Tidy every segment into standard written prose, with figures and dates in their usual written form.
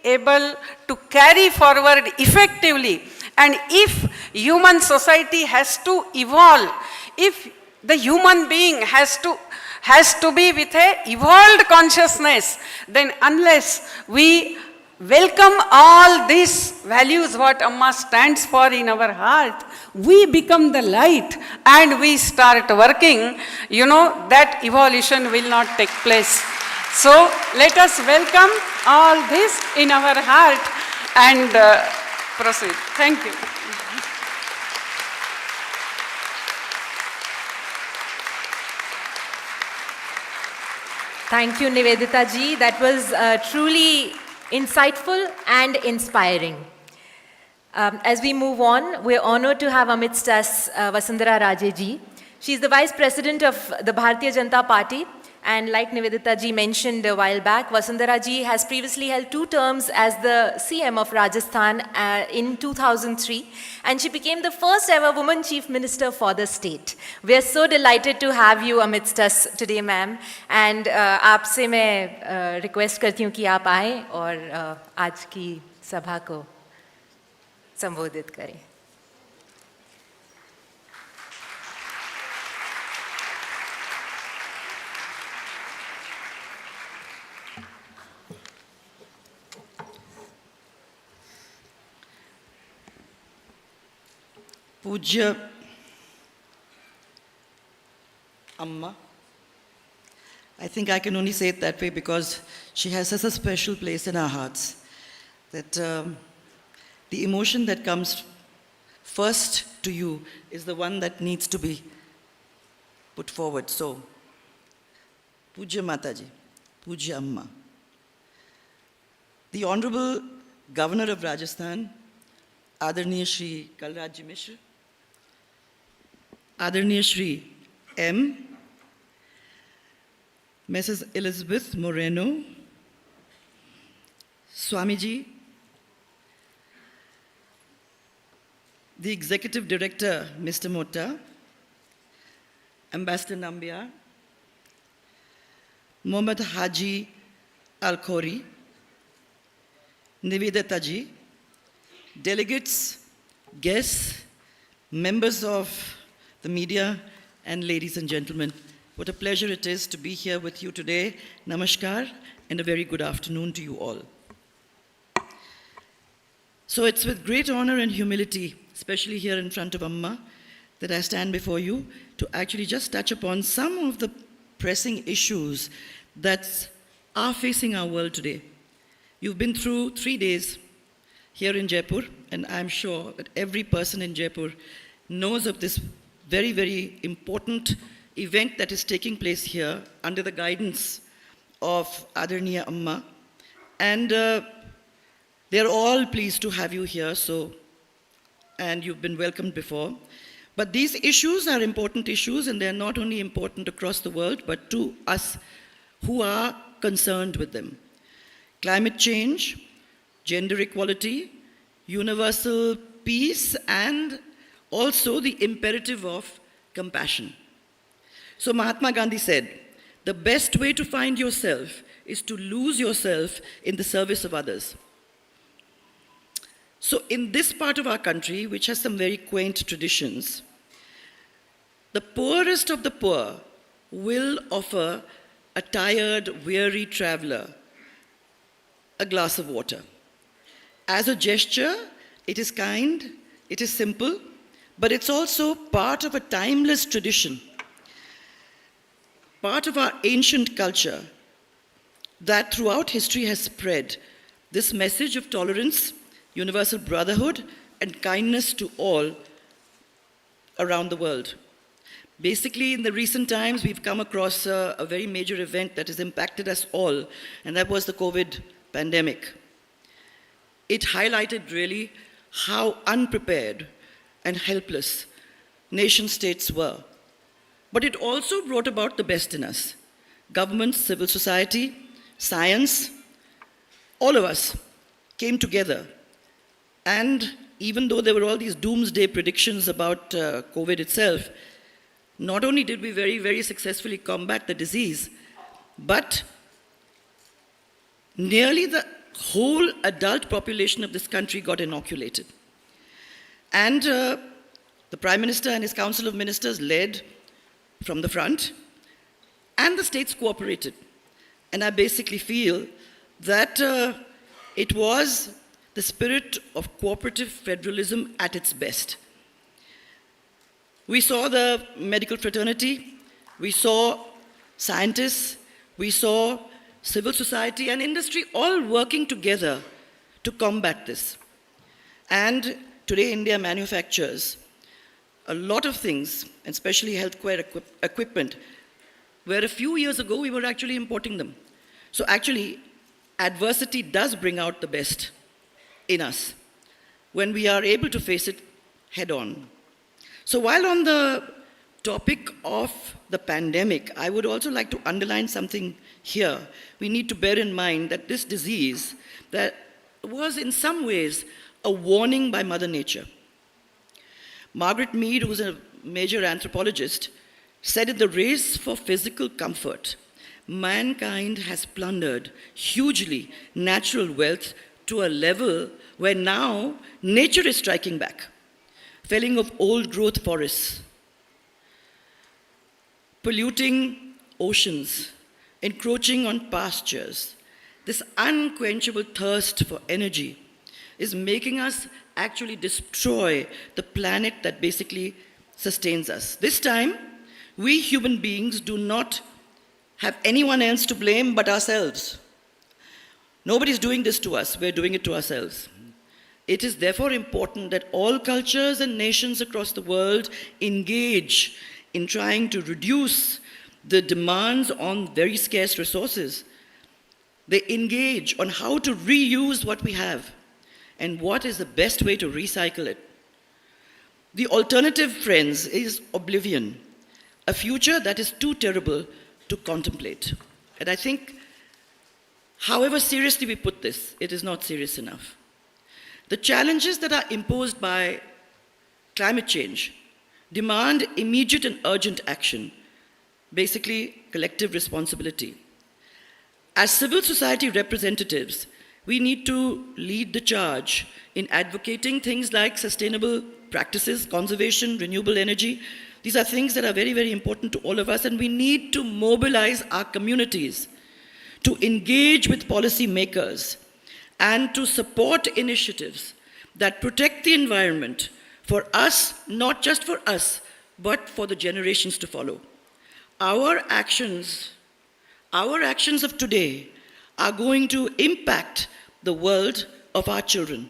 able to carry forward effectively. And if human society has to evolve, if the human being has to be with a evolved consciousness, then unless we welcome all these values what Amma stands for in our heart, we become the light and we start working, that evolution will not take place. So let us welcome all this in our heart and proceed. Thank you. Thank you, Nivedita ji. That was truly insightful and inspiring. As we move on, we're honored to have amidst us Vasundhara Raje ji. She is the Vice President of the Bharatiya Janata Party, and like Nivedita ji mentioned a while back, Vasundhara ji has previously held 2 terms as the CM of Rajasthan in 2003, and she became the first ever woman Chief Minister for the state. We are so delighted to have you amidst us today, ma'am, and आपसे मैं request करती हूँ कि आप आएं और आज की सभा को संबोधित करें. Pujya Amma. I think I can only say it that way because she has such a special place in our hearts that the emotion that comes first to you is the one that needs to be put forward. So, Pujya Mataji, Pujya Amma. The Honorable Governor of Rajasthan, Adarniya Shri Kalraj Mishra, Adarniya Shri M, Mrs. Elizabeth Moreno, Swamiji, the Executive Director, Mr. Mota, Ambassador Nambiar, Mohammad Haji Al-Khori, Nivedita ji, delegates, guests, members of the media, and ladies and gentlemen, what a pleasure it is to be here with you today. Namaskar, and a very good afternoon to you all. So it's with great honor and humility, especially here in front of Amma, that I stand before you to actually just touch upon some of the pressing issues that are facing our world today. You've been through 3 days here in Jaipur, and I'm sure that every person in Jaipur knows of this very, very important event that is taking place here under the guidance of Adarniya Amma. And they're all pleased to have you here, and you've been welcomed before. But these issues are important issues, and they're not only important across the world, but to us who are concerned with them. Climate change, gender equality, universal peace, and also the imperative of compassion. So Mahatma Gandhi said, the best way to find yourself is to lose yourself in the service of others. So in this part of our country, which has some very quaint traditions, the poorest of the poor will offer a tired, weary traveler a glass of water. As a gesture, it is kind, it is simple, but it's also part of a timeless tradition, part of our ancient culture that throughout history has spread this message of tolerance, universal brotherhood, and kindness to all around the world. Basically, in the recent times, we've come across a very major event that has impacted us all, and that was the COVID pandemic. It highlighted really how unprepared and helpless nation states were. But it also brought about the best in us. Governments, civil society, science, all of us came together. And even though there were all these doomsday predictions about COVID itself, not only did we very, very successfully combat the disease, but nearly the whole adult population of this country got inoculated. And the Prime Minister and his Council of Ministers led from the front, and the states cooperated. And I basically feel that it was the spirit of cooperative federalism at its best. We saw the medical fraternity, we saw scientists, we saw civil society and industry all working together to combat this. And today India manufactures a lot of things, especially healthcare equipment, where a few years ago we were actually importing them. So actually, adversity does bring out the best in us when we are able to face it head on. So while on the topic of the pandemic, I would also like to underline something here. We need to bear in mind that this disease that was in some ways a warning by Mother Nature. Margaret Mead, who was a major anthropologist, said in the race for physical comfort, mankind has plundered hugely natural wealth to a level where now nature is striking back. Felling of old growth forests, polluting oceans, encroaching on pastures. This unquenchable thirst for energy is making us actually destroy the planet that basically sustains us. This time, we human beings do not have anyone else to blame but ourselves. Nobody's doing this to us, we're doing it to ourselves. It is therefore important that all cultures and nations across the world engage in trying to reduce the demands on very scarce resources. They engage on how to reuse what we have and what is the best way to recycle it. The alternative, friends, is oblivion, a future that is too terrible to contemplate. And I think, however seriously we put this, it is not serious enough. The challenges that are imposed by climate change demand immediate and urgent action, basically collective responsibility. As civil society representatives, we need to lead the charge in advocating things like sustainable practices, conservation, renewable energy. These are things that are very, very important to all of us, and we need to mobilize our communities to engage with policymakers and to support initiatives that protect the environment for us, not just for us, but for the generations to follow. Our actions of today are going to impact the world of our children.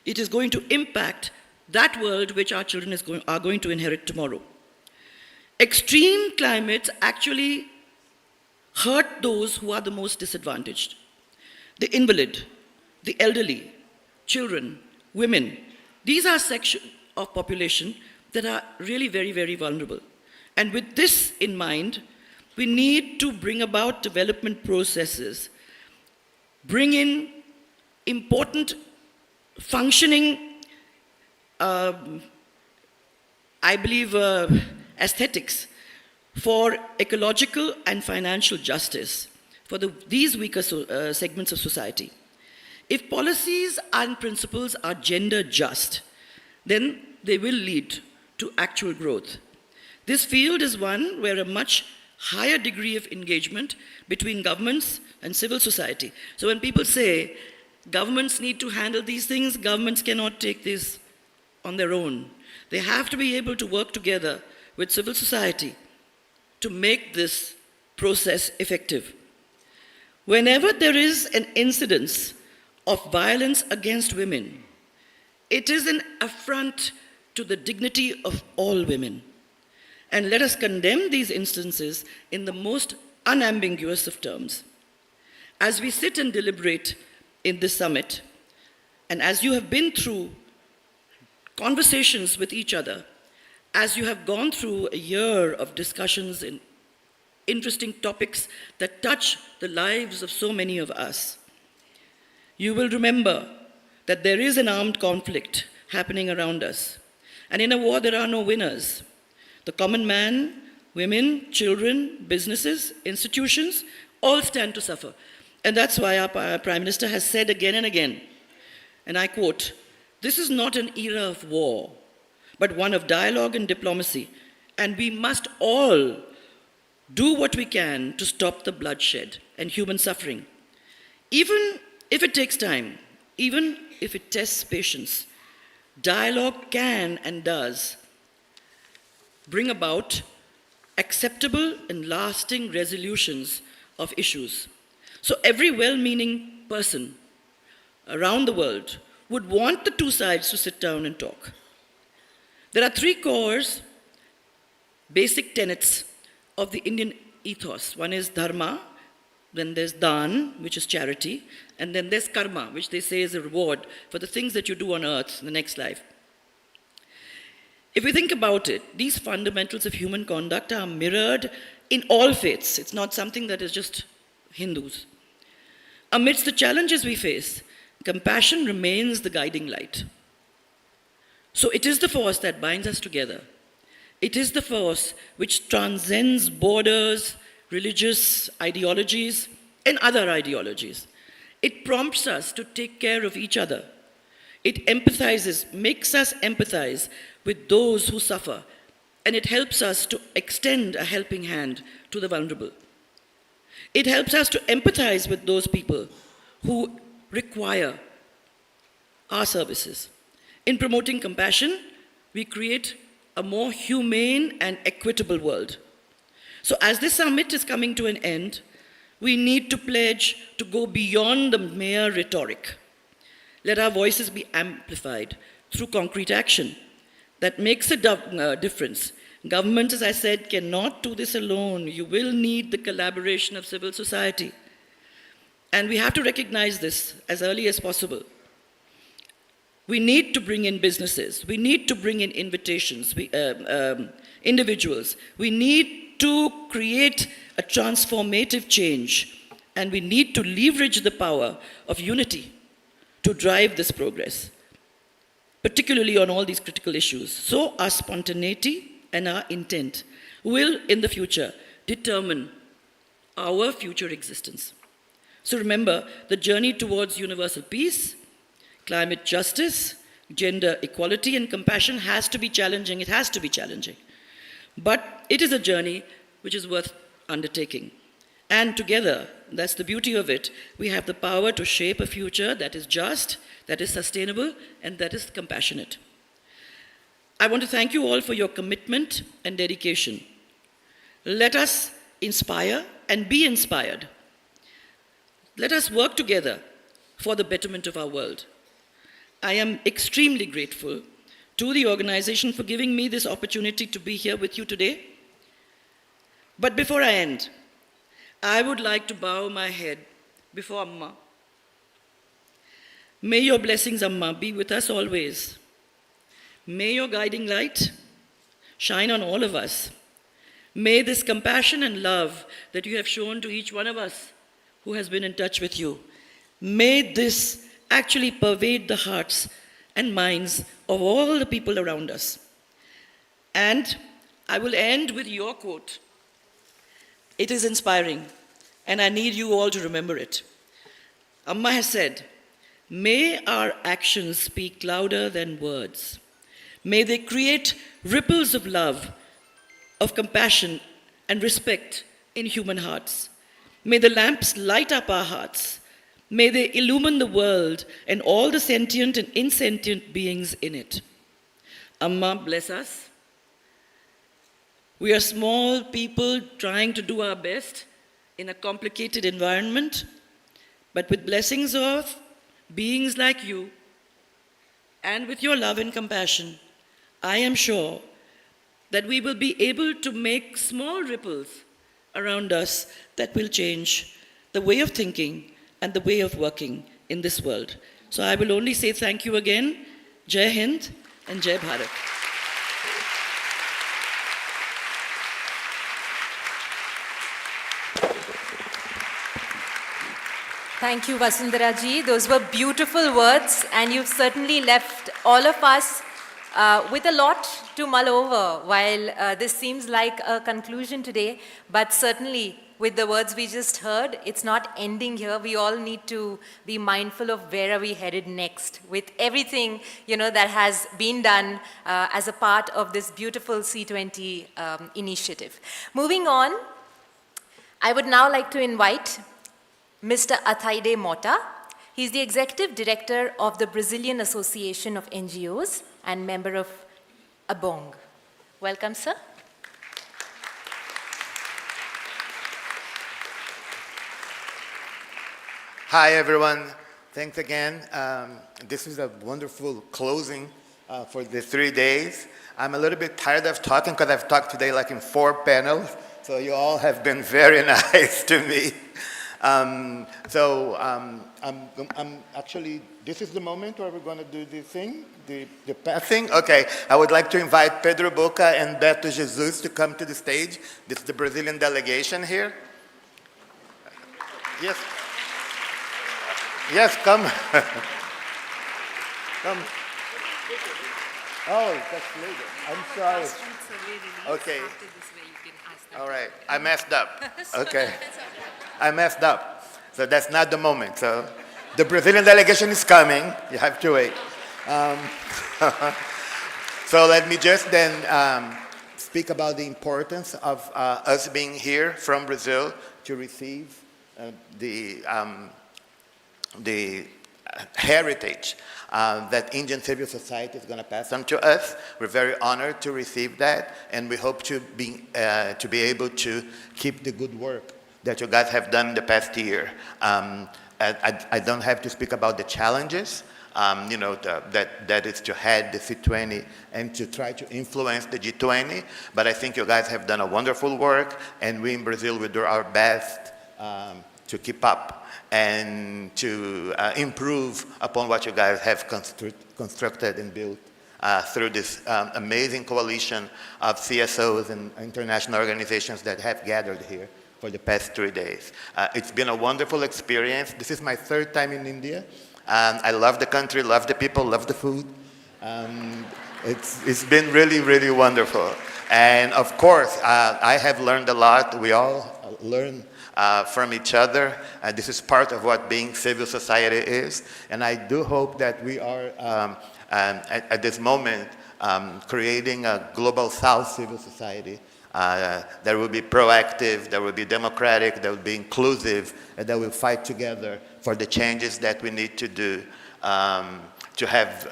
It is going to impact that world which our children are going to inherit tomorrow. Extreme climates actually hurt those who are the most disadvantaged. The invalid, the elderly, children, women. These are sections of population that are really very, very vulnerable. And with this in mind, we need to bring about development processes, bring in important functioning, I believe, aesthetics for ecological and financial justice for these weaker segments of society. If policies and principles are gender just, then they will lead to actual growth. This field is one where a much higher degree of engagement between governments and civil society. So when people say governments need to handle these things, governments cannot take this on their own. They have to be able to work together with civil society to make this process effective. Whenever there is an incidence of violence against women, it is an affront to the dignity of all women. And let us condemn these instances in the most unambiguous of terms. As we sit and deliberate in this summit, and as you have been through conversations with each other, as you have gone through a year of discussions in interesting topics that touch the lives of so many of us, you will remember that there is an armed conflict happening around us. And in a war, there are no winners. The common man, women, children, businesses, institutions, all stand to suffer. And that's why our Prime Minister has said again and again, and I quote, "This is not an era of war, but one of dialogue and diplomacy, and we must all do what we can to stop the bloodshed and human suffering. Even if it takes time, even if it tests patience, dialogue can and does bring about acceptable and lasting resolutions of issues." So every well-meaning person around the world would want the two sides to sit down and talk. There are three core basic tenets of the Indian ethos. One is dharma, then there's dan, which is charity, and then there's karma, which they say is a reward for the things that you do on earth in the next life. If we think about it, these fundamentals of human conduct are mirrored in all faiths. It's not something that is just Hindus. Amidst the challenges we face, compassion remains the guiding light. So it is the force that binds us together. It is the force which transcends borders, religious ideologies, and other ideologies. It prompts us to take care of each other. It empathizes, makes us empathize with those who suffer, and it helps us to extend a helping hand to the vulnerable. It helps us to empathize with those people who require our services. In promoting compassion, we create a more humane and equitable world. So as this summit is coming to an end, we need to pledge to go beyond the mere rhetoric. Let our voices be amplified through concrete action that makes a difference. Government, as I said, cannot do this alone. You will need the collaboration of civil society. And we have to recognize this as early as possible. We need to bring in businesses. We need to bring in invitations, individuals. We need to create a transformative change. And we need to leverage the power of unity to drive this progress, particularly on all these critical issues. So our spontaneity and our intent will, in the future, determine our future existence. So remember, the journey towards universal peace, climate justice, gender equality, and compassion has to be challenging. It has to be challenging. But it is a journey which is worth undertaking. And together, that's the beauty of it, we have the power to shape a future that is just, that is sustainable, and that is compassionate. I want to thank you all for your commitment and dedication. Let us inspire and be inspired. Let us work together for the betterment of our world. I am extremely grateful to the organization for giving me this opportunity to be here with you today. But before I end, I would like to bow my head before Amma. May your blessings, Amma, be with us always. May your guiding light shine on all of us. May this compassion and love that you have shown to each one of us who has been in touch with you, may this actually pervade the hearts and minds of all the people around us. And I will end with your quote. It is inspiring, and I need you all to remember it. Amma has said, "May our actions speak louder than words. May they create ripples of love, of compassion and respect in human hearts. May the lamps light up our hearts. May they illumine the world and all the sentient and insentient beings in it." Amma, bless us. We are small people trying to do our best in a complicated environment, but with blessings of beings like you and with your love and compassion, I am sure that we will be able to make small ripples around us that will change the way of thinking and the way of working in this world. So I will only say thank you again. Jai Hind and Jai Bharat. Thank you, Vasundhara ji. Those were beautiful words, and you've certainly left all of us with a lot to mull over while this seems like a conclusion today, but certainly with the words we just heard, it's not ending here. We all need to be mindful of where are we headed next with everything, that has been done as a part of this beautiful C20 initiative. Moving on, I would now like to invite Mr. Athaide Mota. He's the Executive Director of the Brazilian Association of NGOs and member of ABONG. Welcome, sir. Hi, everyone. Thanks again. This is a wonderful closing for the 3 days. I'm a little bit tired of talking because I've talked today like in 4 panels, so you all have been very nice to me. I'm actually, this is the moment where we're going to do the thing, the passing. Okay, I would like to invite Pedro Boca and Beto Jesus to come to the stage. This is the Brazilian delegation here. Yes. Yes, come. Come. Oh, that's later. I'm sorry. Okay. All right. I messed up. Okay. I messed up. So that's not the moment. So the Brazilian delegation is coming. You have to wait. So let me just then speak about the importance of us being here from Brazil to receive the heritage that Indian civil society is going to pass on to us. We're very honored to receive that, and we hope to be able to keep the good work that you guys have done in the past year. I don't have to speak about the challenges, that is to head the C20 and to try to influence the G20, but I think you guys have done a wonderful work, and we in Brazil will do our best to keep up and to improve upon what you guys have constructed and built through this amazing coalition of CSOs and international organizations that have gathered here for the past 3 days. It's been a wonderful experience. This is my 3rd time in India. I love the country, love the people, love the food. It's been really, really wonderful. And of course, I have learned a lot. We all learn from each other. This is part of what being civil society is. And I do hope that we are, at this moment, creating a global South civil society that will be proactive, that will be democratic, that will be inclusive, and that will fight together for the changes that we need to do to have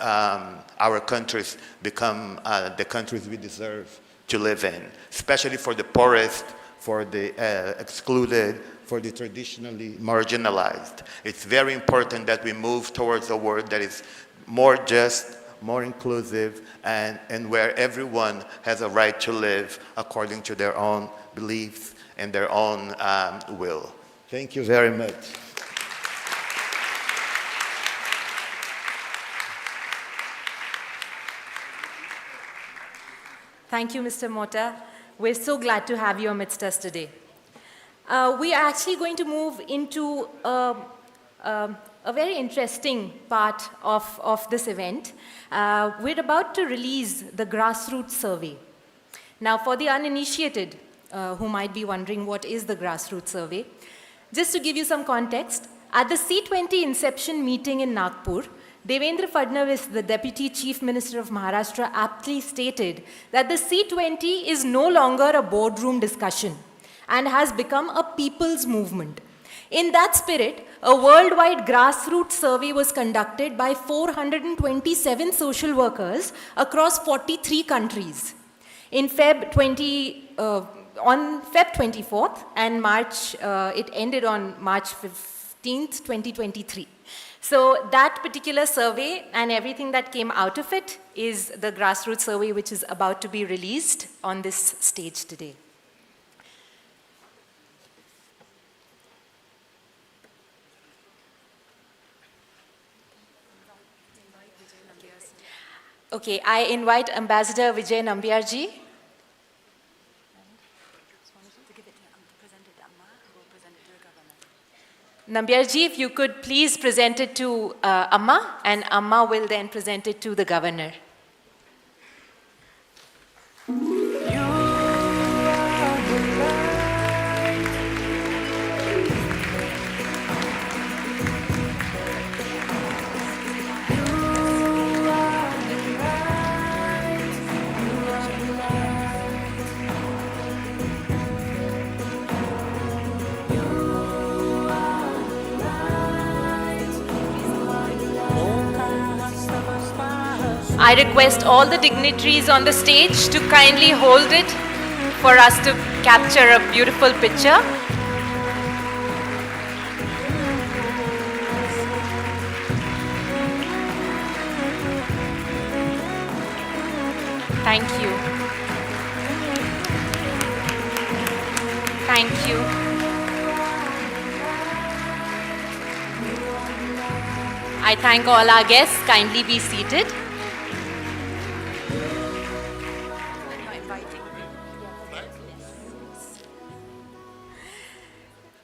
our countries become the countries we deserve to live in, especially for the poorest, for the excluded, for the traditionally marginalized. It's very important that we move towards a world that is more just, more inclusive, and where everyone has a right to live according to their own beliefs and their own will. Thank you very much. Thank you, Mr. Mota. We're so glad to have you amidst us today. We are actually going to move into a very interesting part of this event. We're about to release the grassroots survey. Now, for the uninitiated who might be wondering what is the grassroots survey, just to give you some context, at the C20 inception meeting in Nagpur, Devendra Fadnavis, the Deputy Chief Minister of Maharashtra, aptly stated that the C20 is no longer a boardroom discussion and has become a people's movement. In that spirit, a worldwide grassroots survey was conducted by 427 social workers across 43 countries. On Feb 24th and March, it ended on March 15th, 2023. So that particular survey and everything that came out of it is the grassroots survey, which is about to be released on this stage today. Okay, I invite Ambassador Vijay Nambiarji. Nambiarji, if you could please present it to Amma, and Amma will then present it to the governor. You are the light I request all the dignitaries on the stage to kindly hold it for us to capture a beautiful picture. Thank you. Thank you. I thank all our guests. Kindly be seated.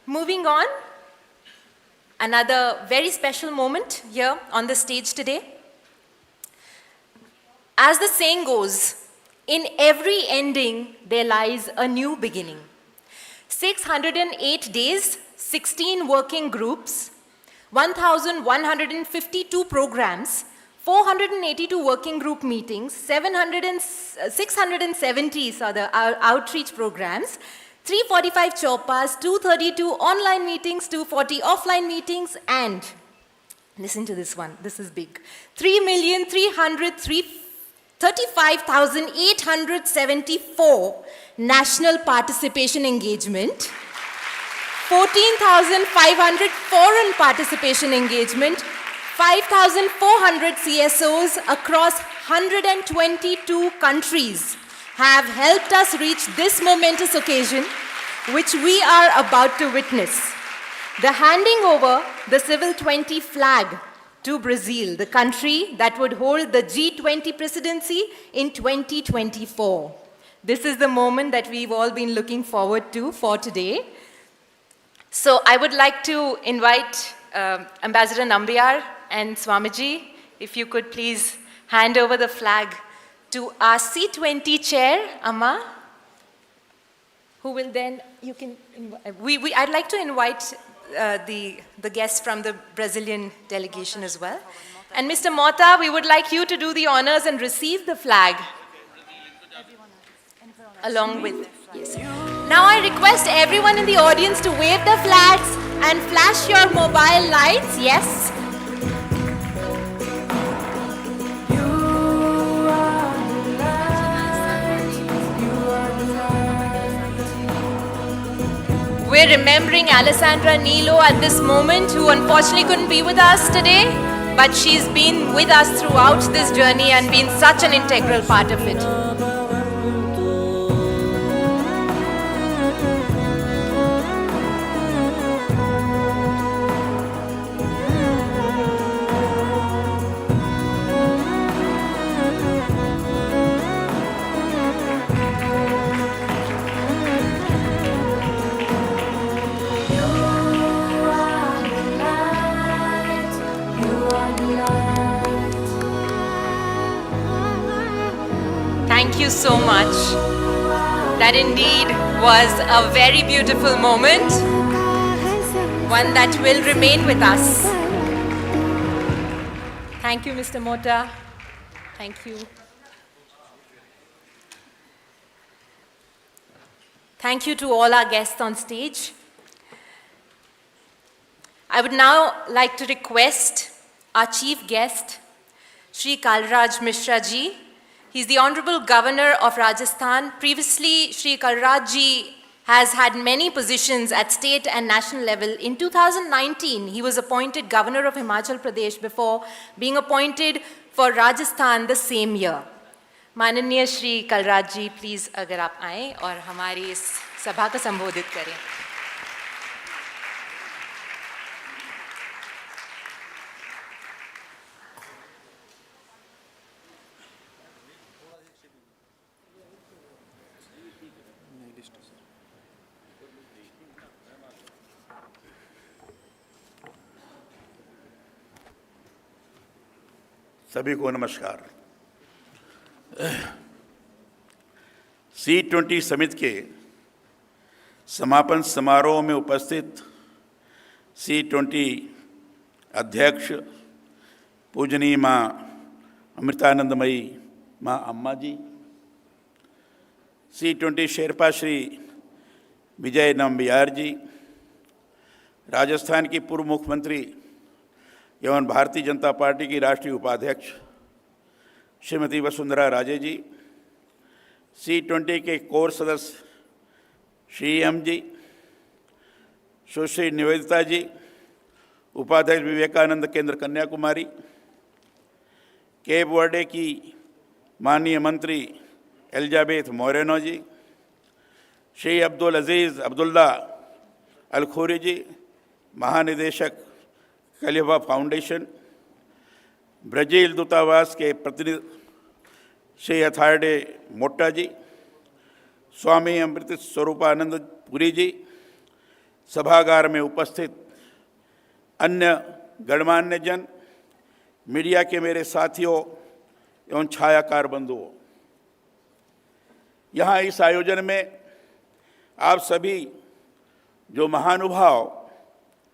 Moving on, another very special moment here on the stage today. As the saying goes, in every ending there lies a new beginning. 608 days, 16 working groups, 1,152 programs, 482 working group meetings, 670 outreach programs, 345 chopas, 232 online meetings, 240 offline meetings, and listen to this one, this is big, 3,335,874 national participation engagement, 14,500 foreign participation engagement, 5,400 CSOs across 122 countries have helped us reach this momentous occasion, which we are about to witness. The handing over the Civil 20 flag to Brazil, the country that would hold the G20 presidency in 2024. This is the moment that we've all been looking forward to for today. So I would like to invite Ambassador Nambiar and Swamiji, if you could please hand over the flag to our C20 chair, Amma, who will then, I'd like to invite the guests from the Brazilian delegation as well. And Mr. Mota, we would like you to do the honors and receive the flag along with, yes. Now I request everyone in the audience to wave the flags and flash your mobile lights, yes. We're remembering Alessandra Nilo at this moment, who unfortunately couldn't be with us today, but she's been with us throughout this journey and been such an integral part of it. Thank you so much. That indeed was a very beautiful moment, one that will remain with us. Thank you, Mr. Mota. Thank you. Thank you to all our guests on stage. I would now like to request our chief guest, Shri Kalraj Mishra ji. He's the Honorable Governor of Rajasthan. Previously, Shri Kalraj ji has had many positions at state and national level. In 2019, he was appointed Governor of Himachal Pradesh before being appointed for Rajasthan the same year. माननीय श्री कलराज जी, please अगर आप आएँ और हमारी इस सभा को संबोधित करें. सभी को नमस्कार। C20 समिट के समापन समारोह में उपस्थित C20 अध्यक्ष पूजनीय माँ अमृतानंदमयी माँ अम्मा जी, C20 शेरपा श्री विजय नंबियार जी, राजस्थान की पूर्व मुख्यमंत्री एवं भारतीय जनता पार्टी की राष्ट्रीय उपाध्यक्ष श्रीमती वसुंधरा राजे जी, C20 के कोर सदस्य श्री एम जी, सुश्री निवेदिता जी, उपाध्यक्ष विवेकानंद केंद्र कन्याकुमारी, केप वर्डे की माननीय मंत्री एलिजाबेथ मोरेनो जी, श्री अब्दुल अजीज़ अब्दुल्ला अलखोरी जी, महानिदेशक खलीफा फाउंडेशन, ब्राज़ील दूतावास के प्रतिनिधि श्री अथार्डे मोट्टा जी, स्वामी अमृत स्वरूपानंद पुरी जी, सभागार में उपस्थित अन्य गणमान्य जन, मीडिया के मेरे साथियों एवं छायाकार बंधुओं, यहाँ इस आयोजन में आप सभी जो महानुभाव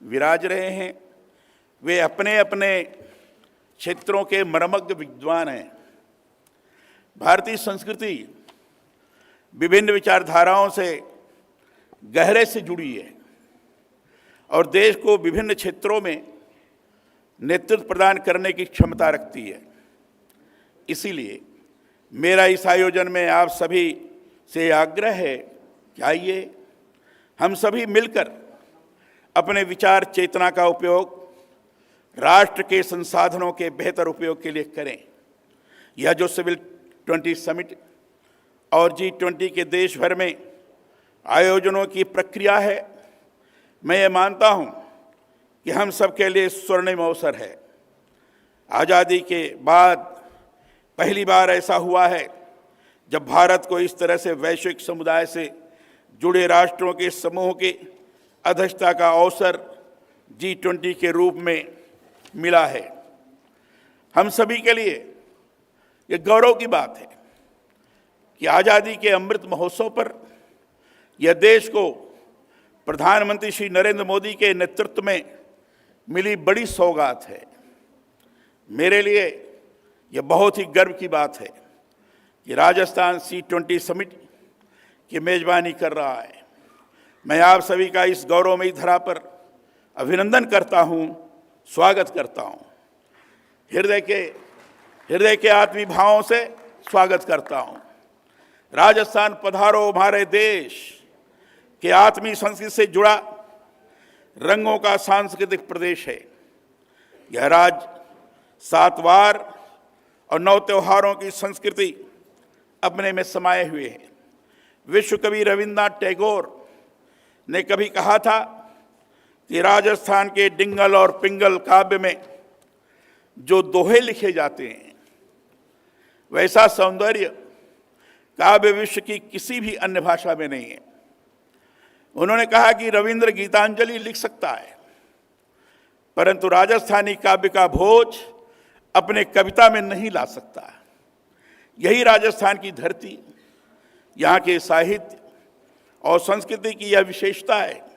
विराज रहे हैं, वे अपने अपने क्षेत्रों के मर्मज्ञ विद्वान हैं। भारतीय संस्कृति विभिन्न विचारधाराओं से गहरे से जुड़ी है और देश को विभिन्न क्षेत्रों में नेतृत्व प्रदान करने की क्षमता रखती है। इसीलिए मेरा इस आयोजन में आप सभी से आग्रह है कि आइए हम सभी मिलकर अपने विचार चेतना का उपयोग राष्ट्र के संसाधनों के बेहतर उपयोग के लिए करें। यह जो सिविल 20 समिट और G20 के देश भर में आयोजनों की प्रक्रिया है, मैं ये मानता हूँ कि हम सब के लिए स्वर्णिम अवसर है। आज़ादी के बाद पहली बार ऐसा हुआ है जब भारत को इस तरह से वैश्विक समुदाय से जुड़े राष्ट्रों के समूह की अध्यक्षता का अवसर G20 के रूप में मिला है। हम सभी के लिए ये गौरव की बात है कि आज़ादी के अमृत महोत्सव पर यह देश को प्रधानमंत्री श्री नरेंद्र मोदी के नेतृत्व में मिली बड़ी सौगात है। मेरे लिए यह बहुत ही गर्व की बात है कि राजस्थान C20 समिट की मेजबानी कर रहा है। मैं आप सभी का इस गौरवमयी धरा पर अभिनंदन करता हूँ, स्वागत करता हूँ। हृदय के आत्मीय भावों से स्वागत करता हूँ। राजस्थान पधारो, हमारे देश के आत्मीय संस्कृति से जुड़ा रंगों का सांस्कृतिक प्रदेश है। यह राज्य 7 वार और 9 त्योहारों की संस्कृति अपने में समाये हुए है। विश्व कवि रविन्द्रनाथ टैगोर ने कभी कहा था कि राजस्थान के डिंगल और पिंगल काव्य में जो दोहे लिखे जाते हैं, वैसा सौंदर्य काव्य विश्व की किसी भी अन्य भाषा में नहीं है। उन्होंने कहा कि रविंद्र गीतांजलि लिख सकता है, परंतु राजस्थानी काव्य का भोज अपने कविता में नहीं ला सकता। यही राजस्थान की धरती, यहाँ के साहित्य और संस्कृति की यह विशेषता है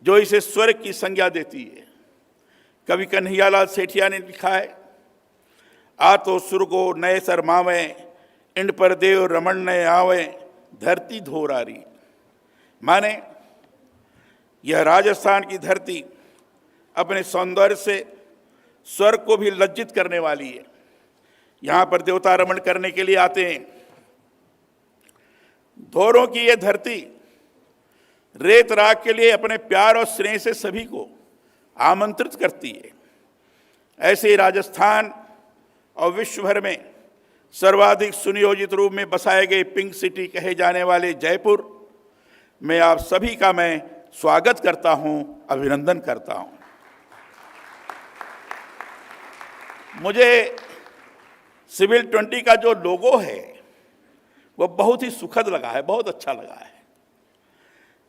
जो इसे स्वर्ग की संज्ञा देती है। कवि कन्हैयालाल सेठिया ने लिखा है, आ तो सुरगो नए सर मावे, इंड पर देव रमण ने आवे, धरती धोरारी। माने यह राजस्थान की धरती अपने सौंदर्य से स्वर्ग को भी लज्जित करने वाली है। यहाँ पर देवता रमण करने के लिए आते हैं। धोरों की यह धरती रेत राख के लिए अपने प्यार और स्नेह से सभी को आमंत्रित करती है। ऐसे ही राजस्थान और विश्व भर में सर्वाधिक सुनियोजित रूप में बसाए गए पिंक सिटी कहे जाने वाले जयपुर में आप सभी का मैं स्वागत करता हूं, अभिनंदन करता हूं। मुझे सिविल 20 का जो लोगो है वो बहुत ही सुखद लगा है, बहुत अच्छा लगा है।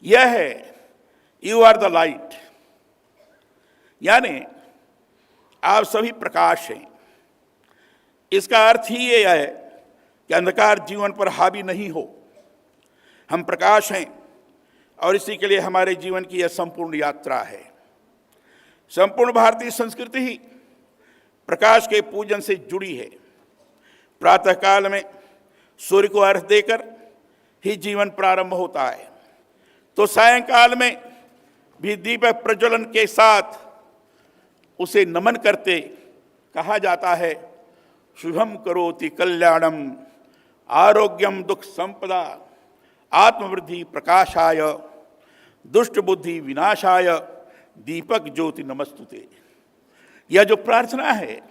यह है यू आर द लाइट, यानी आप सभी प्रकाश हैं। इसका अर्थ ही यह है कि अंधकार जीवन पर हावी नहीं हो। हम प्रकाश हैं और इसी के लिए हमारे जीवन की यह संपूर्ण यात्रा है। संपूर्ण भारतीय संस्कृति ही प्रकाश के पूजन से जुड़ी है। प्रातःकाल में सूर्य को अर्घ्य देकर ही जीवन प्रारंभ होता है, तो सायंकाल में भी दीप प्रज्वलन के साथ उसे नमन करते कहा जाता है, शुभम करोति कल्याणम आरोग्यम दुख संपदा आत्मवृद्धि प्रकाशाय दुष्ट बुद्धि विनाशाय दीपक ज्योति नमस्तुते। यह जो प्रार्थना है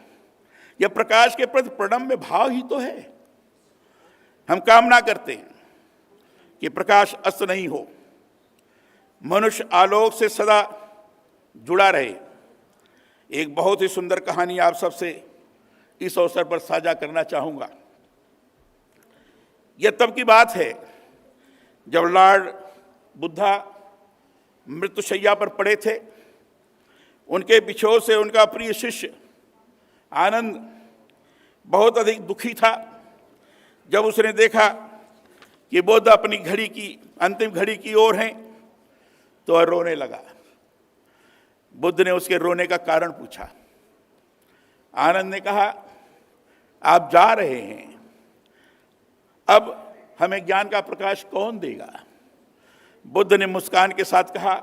यह प्रकाश के प्रति प्रणम्य भाव ही तो है। हम कामना करते हैं कि प्रकाश अस्त नहीं हो, मनुष्य आलोक से सदा जुड़ा रहे। एक बहुत ही सुंदर कहानी आप सबसे इस अवसर पर साझा करना चाहूंगा। यह तब की बात है जब लॉर्ड बुद्धा मृत्युशैया पर पड़े थे। उनके बिछोह से उनका प्रिय शिष्य आनंद बहुत अधिक दुखी था। जब उसने देखा कि बुद्ध अपनी घड़ी की अंतिम घड़ी की ओर हैं तो वह रोने लगा। बुद्ध ने उसके रोने का कारण पूछा। आनंद ने कहा, आप जा रहे हैं, अब हमें ज्ञान का प्रकाश कौन देगा? बुद्ध ने मुस्कान के साथ कहा,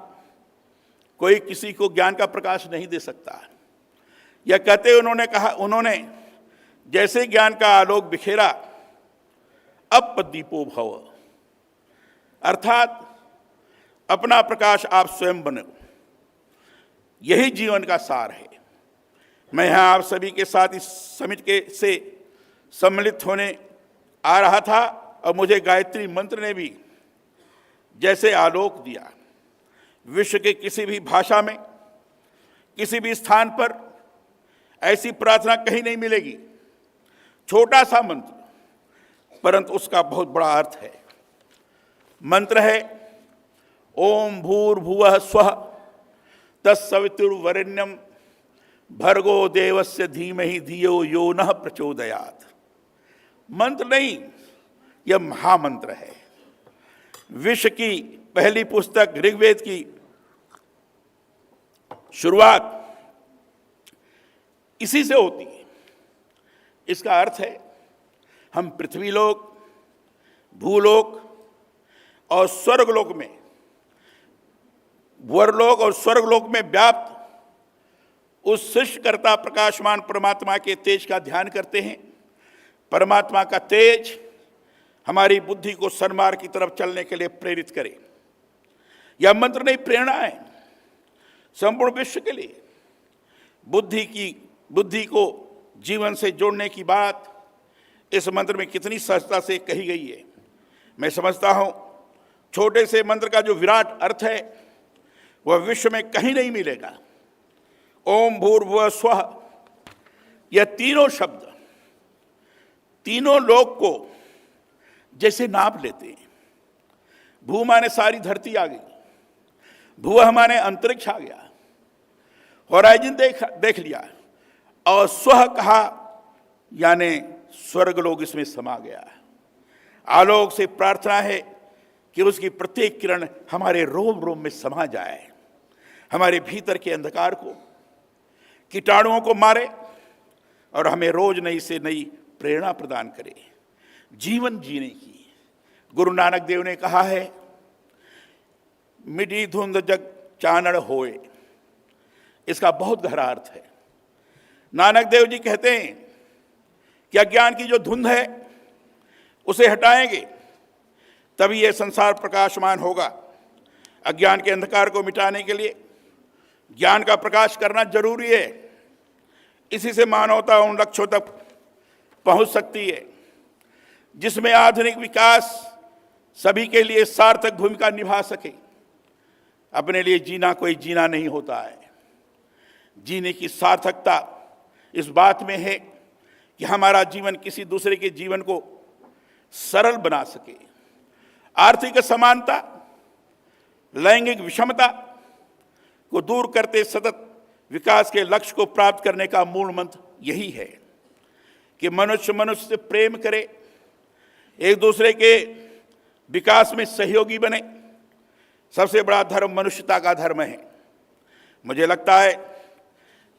कोई किसी को ज्ञान का प्रकाश नहीं दे सकता। यह कहते उन्होंने जैसे ज्ञान का आलोक बिखेरा, अब दीपो भव, अर्थात अपना प्रकाश आप स्वयं बनो। यही जीवन का सार है। मैं यहाँ आप सभी के साथ इस समिट से सम्मिलित होने आ रहा था और मुझे गायत्री मंत्र ने भी जैसे आलोक दिया। विश्व के किसी भी भाषा में, किसी भी स्थान पर ऐसी प्रार्थना कहीं नहीं मिलेगी। छोटा सा मंत्र, परंतु उसका बहुत बड़ा अर्थ है। मंत्र है ओम भूर्भुवः स्वः तत्सवितुर्वरेण्यं भर्गो देवस्य धीमहि धियो यो नः प्रचोदयात्। मंत्र नहीं, यह महामंत्र है। विश्व की पहली पुस्तक ऋग्वेद की शुरुआत इसी से होती है। इसका अर्थ है हम पृथ्वीलोक, भूलोक और स्वर्गलोक में, वरलोक और स्वर्गलोक में व्याप्त उस सृष्टिकर्ता प्रकाशमान परमात्मा के तेज का ध्यान करते हैं। परमात्मा का तेज हमारी बुद्धि को सन्मार्ग की तरफ चलने के लिए प्रेरित करे। यह मंत्र नहीं, प्रेरणा है संपूर्ण विश्व के लिए। बुद्धि को जीवन से जोड़ने की बात इस मंत्र में कितनी सहजता से कही गई है। मैं समझता हूं छोटे से मंत्र का जो विराट अर्थ है वह विश्व में कहीं नहीं मिलेगा। ओम भूर्भुवः स्वः, यह तीनों शब्द तीनों लोक को जैसे नाप लेते हैं। भू माने सारी धरती आ गई, भुवः माने अंतरिक्ष आ गया, होराइजन देख लिया, और स्वः कहा यानी स्वर्गलोक इसमें समा गया। आलोक से प्रार्थना है कि उसकी प्रत्येक किरण हमारे रोम रोम में समा जाए, हमारे भीतर के अंधकार को, कीटाणुओं को मारे और हमें रोज नई से नई प्रेरणा प्रदान करे जीवन जीने की। गुरु नानक देव ने कहा है, मिटी धुंध जग चानड़ होए। इसका बहुत गहरा अर्थ है। नानक देव जी कहते हैं कि अज्ञान की जो धुंध है उसे हटाएंगे तभी यह संसार प्रकाशमान होगा। अज्ञान के अंधकार को मिटाने के लिए ज्ञान का प्रकाश करना जरूरी है। इसी से मानवता उन लक्ष्यों तक पहुंच सकती है जिसमें आधुनिक विकास सभी के लिए सार्थक भूमिका निभा सके। अपने लिए जीना कोई जीना नहीं होता है। जीने की सार्थकता इस बात में है कि हमारा जीवन किसी दूसरे के जीवन को सरल बना सके। आर्थिक असमानता, लैंगिक विषमता को दूर करते सतत विकास के लक्ष्य को प्राप्त करने का मूल मंत्र यही है कि मनुष्य मनुष्य से प्रेम करे, एक दूसरे के विकास में सहयोगी बने। सबसे बड़ा धर्म मनुष्यता का धर्म है। मुझे लगता है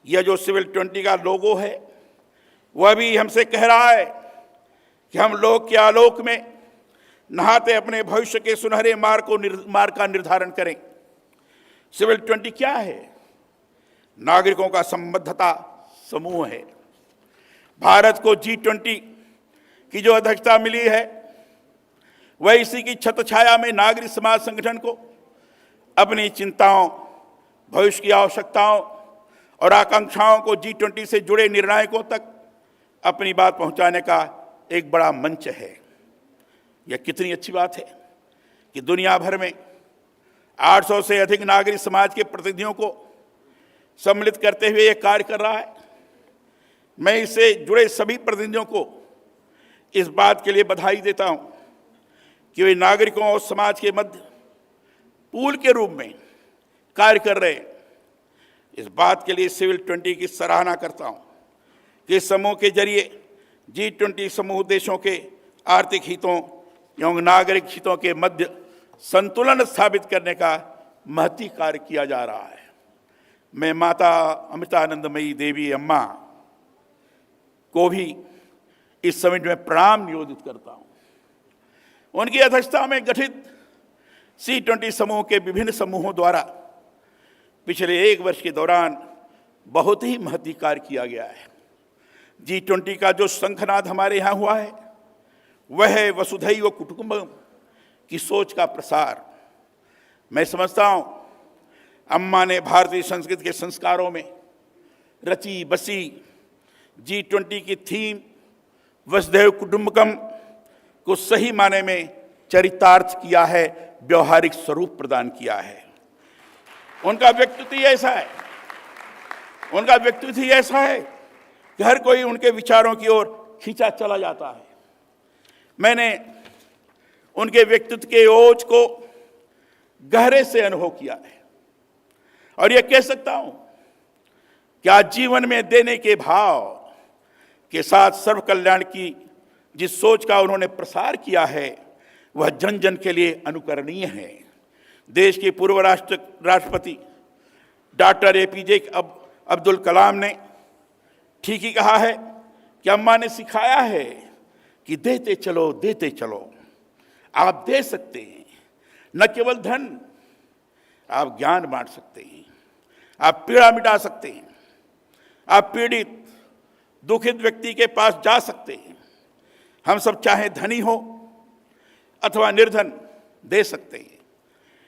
यह जो सिविल 20 का लोगो है वह भी हमसे कह रहा है कि हम लोग के आलोक में नहाते अपने भविष्य के सुनहरे मार्ग का निर्धारण करें। सिविल 20 क्या है? नागरिकों का संबद्धता समूह है। भारत को G20 की जो अध्यक्षता मिली है, वह इसी की छत्रछाया में नागरिक समाज संगठन को अपनी चिंताओं, भविष्य की आवश्यकताओं और आकांक्षाओं को G20 से जुड़े निर्णायकों तक अपनी बात पहुंचाने का एक बड़ा मंच है। यह कितनी अच्छी बात है कि दुनिया भर में 800 से अधिक नागरिक समाज के प्रतिनिधियों को सम्मिलित करते हुए यह कार्य कर रहा है। मैं इससे जुड़े सभी प्रतिनिधियों को इस बात के लिए बधाई देता हूं कि वे नागरिकों और समाज के मध्य पूल के रूप में कार्य कर रहे हैं। इस बात के लिए सिविल 20 की सराहना करता हूं कि इस समूह के जरिए G20 समूह देशों के आर्थिक हितों एवं नागरिक हितों के मध्य संतुलन स्थापित करने का महती कार्य किया जा रहा है। मैं माता अमृतानंदमयी देवी अम्मा को भी इस समिट में प्रणाम निवेदित करता हूं। उनकी अध्यक्षता में गठित C20 समूह के विभिन्न समूहों द्वारा पिछले 1 वर्ष के दौरान बहुत ही महती कार्य किया गया है। G20 का जो शंखनाद हमारे यहाँ हुआ है, वह है वसुधैव कुटुंबकम की सोच का प्रसार। मैं समझता हूँ अम्मा ने भारतीय संस्कृति के संस्कारों में रची बसी G20 की थीम वसुधैव कुटुंबकम को सही माने में चरितार्थ किया है, व्यवहारिक स्वरूप प्रदान किया है। उनका व्यक्तित्व ही ऐसा है कि हर कोई उनके विचारों की ओर खींचा चला जाता है। मैंने उनके व्यक्तित्व के ओज को गहरे से अनुभव किया है और यह कह सकता हूं कि आज जीवन में देने के भाव के साथ सर्व कल्याण की जिस सोच का उन्होंने प्रसार किया है, वह जन जन के लिए अनुकरणीय है। देश के पूर्व राष्ट्रपति डॉक्टर APJ अब्दुल कलाम ने ठीक ही कहा है कि अम्मा ने सिखाया है कि देते चलो। आप दे सकते हैं, न केवल धन, आप ज्ञान बांट सकते हैं, आप पीड़ा मिटा सकते हैं, आप पीड़ित दुखित व्यक्ति के पास जा सकते हैं। हम सब चाहे धनी हो अथवा निर्धन दे सकते हैं।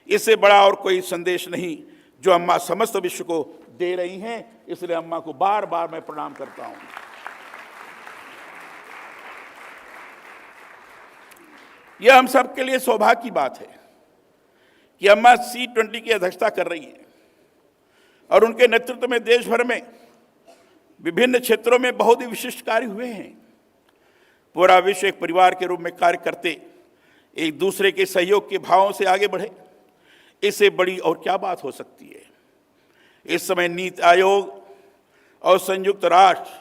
इससे बड़ा और कोई संदेश नहीं जो अम्मा समस्त विश्व को दे रही हैं। इसलिए अम्मा को बार बार मैं प्रणाम करता हूं। यह हम सब के लिए सौभाग्य की बात है कि अम्मा C20 की अध्यक्षता कर रही है और उनके नेतृत्व में देश भर में विभिन्न क्षेत्रों में बहुत ही विशिष्ट कार्य हुए हैं। पूरा विश्व एक परिवार के रूप में कार्य करते एक दूसरे के सहयोग के भावों से आगे बढ़े, इससे बड़ी और क्या बात हो सकती है। इस समय नीति आयोग और संयुक्त राष्ट्र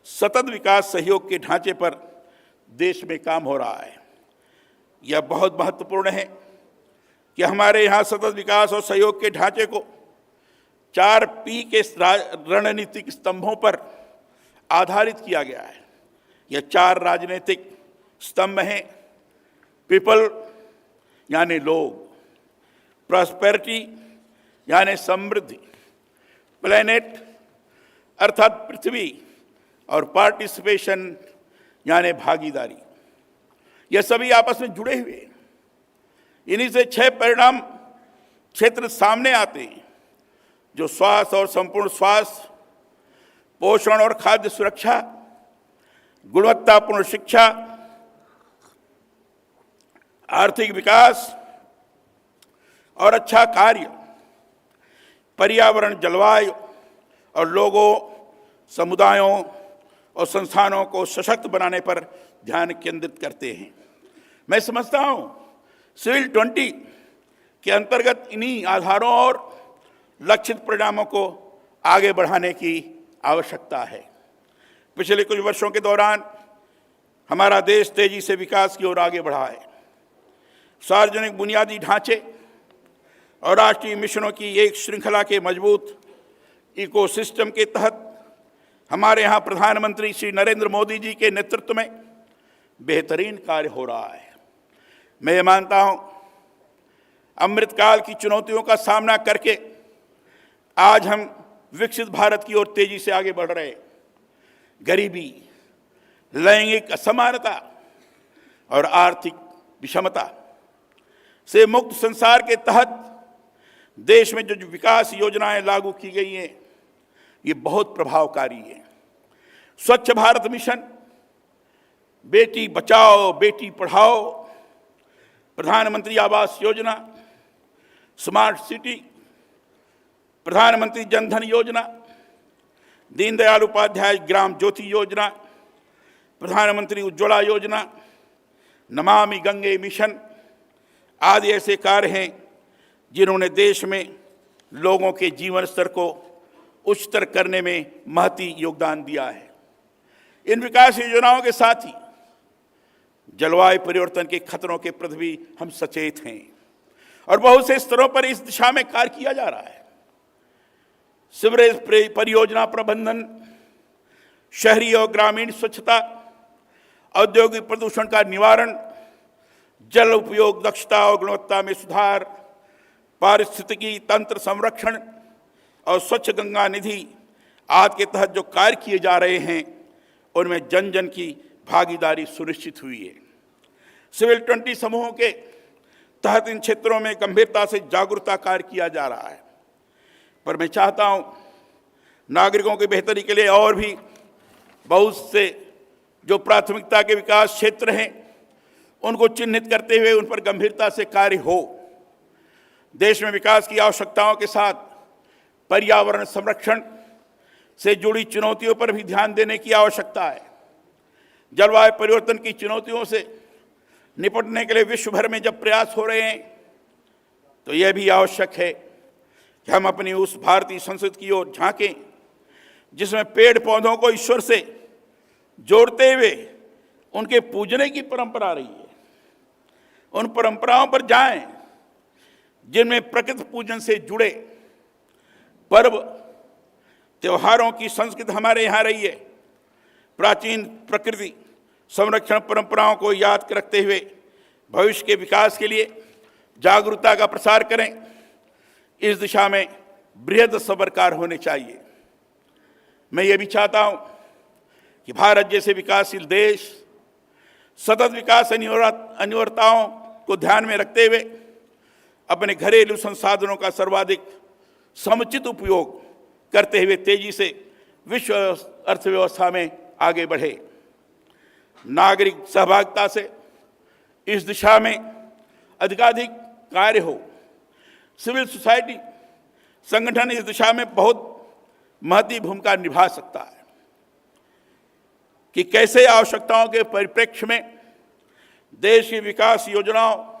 सतत विकास सहयोग के ढांचे पर देश में काम हो रहा है। यह बहुत महत्वपूर्ण है कि हमारे यहाँ सतत विकास और सहयोग के ढांचे को 4P के रणनीतिक स्तंभों पर आधारित किया गया है। यह 4 राजनीतिक स्तंभ हैं। पीपल यानी लोग, प्रॉस्पेरिटी यानी समृद्धि, प्लेनेट अर्थात पृथ्वी, और पार्टिसिपेशन यानी भागीदारी। यह सभी आपस में जुड़े हुए हैं। इन्हीं से 6 परिणाम क्षेत्र सामने आते हैं जो स्वास्थ्य और संपूर्ण स्वास्थ्य, पोषण और खाद्य सुरक्षा, गुणवत्तापूर्ण शिक्षा, आर्थिक विकास और अच्छा कार्य, पर्यावरण, जलवायु और लोगों, समुदायों और संस्थानों को सशक्त बनाने पर ध्यान केंद्रित करते हैं। मैं समझता हूं सिविल 20 के अंतर्गत इन्हीं आधारों और लक्षित परिणामों को आगे बढ़ाने की आवश्यकता है। पिछले कुछ वर्षों के दौरान हमारा देश तेजी से विकास की ओर आगे बढ़ा है। सार्वजनिक बुनियादी ढांचे और राष्ट्रीय मिशनों की एक श्रृंखला के मजबूत इकोसिस्टम के तहत हमारे यहाँ प्रधानमंत्री श्री नरेंद्र मोदी जी के नेतृत्व में बेहतरीन कार्य हो रहा है। मैं ये मानता हूँ अमृतकाल की चुनौतियों का सामना करके आज हम विकसित भारत की ओर तेजी से आगे बढ़ रहे हैं। गरीबी, लैंगिक असमानता और आर्थिक विषमता से मुक्त संसार के तहत देश में जो विकास योजनाएं लागू की गई हैं, ये बहुत प्रभावकारी है। स्वच्छ भारत मिशन, बेटी बचाओ बेटी पढ़ाओ, प्रधानमंत्री आवास योजना, स्मार्ट सिटी, प्रधानमंत्री जन धन योजना, दीनदयाल उपाध्याय ग्राम ज्योति योजना, प्रधानमंत्री उज्ज्वला योजना, नमामि गंगे मिशन आदि ऐसे कार्य हैं जिन्होंने देश में लोगों के जीवन स्तर को उच्चतर करने में महती योगदान दिया है। इन विकास योजनाओं के साथ ही जलवायु परिवर्तन के खतरों के प्रति भी हम सचेत हैं और बहुत से स्तरों पर इस दिशा में कार्य किया जा रहा है। सीवरेज परियोजना प्रबंधन, शहरी और ग्रामीण स्वच्छता, औद्योगिक प्रदूषण का निवारण, जल उपयोग दक्षता और गुणवत्ता में सुधार, पारिस्थितिकी तंत्र संरक्षण और स्वच्छ गंगा निधि आदि के तहत जो कार्य किए जा रहे हैं, उनमें जन जन की भागीदारी सुनिश्चित हुई है। सिविल 20 समूहों के तहत इन क्षेत्रों में गंभीरता से जागरूकता कार्य किया जा रहा है। पर मैं चाहता हूं नागरिकों की बेहतरी के लिए और भी बहुत से जो प्राथमिकता के विकास क्षेत्र हैं, उनको चिन्हित करते हुए उन पर गंभीरता से कार्य हो। देश में विकास की आवश्यकताओं के साथ पर्यावरण संरक्षण से जुड़ी चुनौतियों पर भी ध्यान देने की आवश्यकता है। जलवायु परिवर्तन की चुनौतियों से निपटने के लिए विश्व भर में जब प्रयास हो रहे हैं, तो यह भी आवश्यक है कि हम अपनी उस भारतीय संस्कृति की ओर झांकें जिसमें पेड़ पौधों को ईश्वर से जोड़ते हुए उनके पूजने की परंपरा रही है। उन परंपराओं पर जाएं जिनमें प्रकृति पूजन से जुड़े पर्व त्योहारों की संस्कृति हमारे यहाँ रही है। प्राचीन प्रकृति संरक्षण परंपराओं को याद रखते हुए भविष्य के विकास के लिए जागरूकता का प्रसार करें। इस दिशा में बृहद सरकार होने चाहिए। मैं ये भी चाहता हूँ कि भारत जैसे विकासशील देश सतत विकास अनिवार्यताओं को ध्यान में रखते हुए अपने घरेलू संसाधनों का सर्वाधिक समुचित उपयोग करते हुए तेजी से विश्व अर्थव्यवस्था में आगे बढ़े। नागरिक सहभागिता से इस दिशा में अधिकाधिक कार्य हो। सिविल सोसाइटी संगठन इस दिशा में बहुत महती भूमिका निभा सकता है कि कैसे आवश्यकताओं के परिप्रेक्ष्य में देश की विकास योजनाओं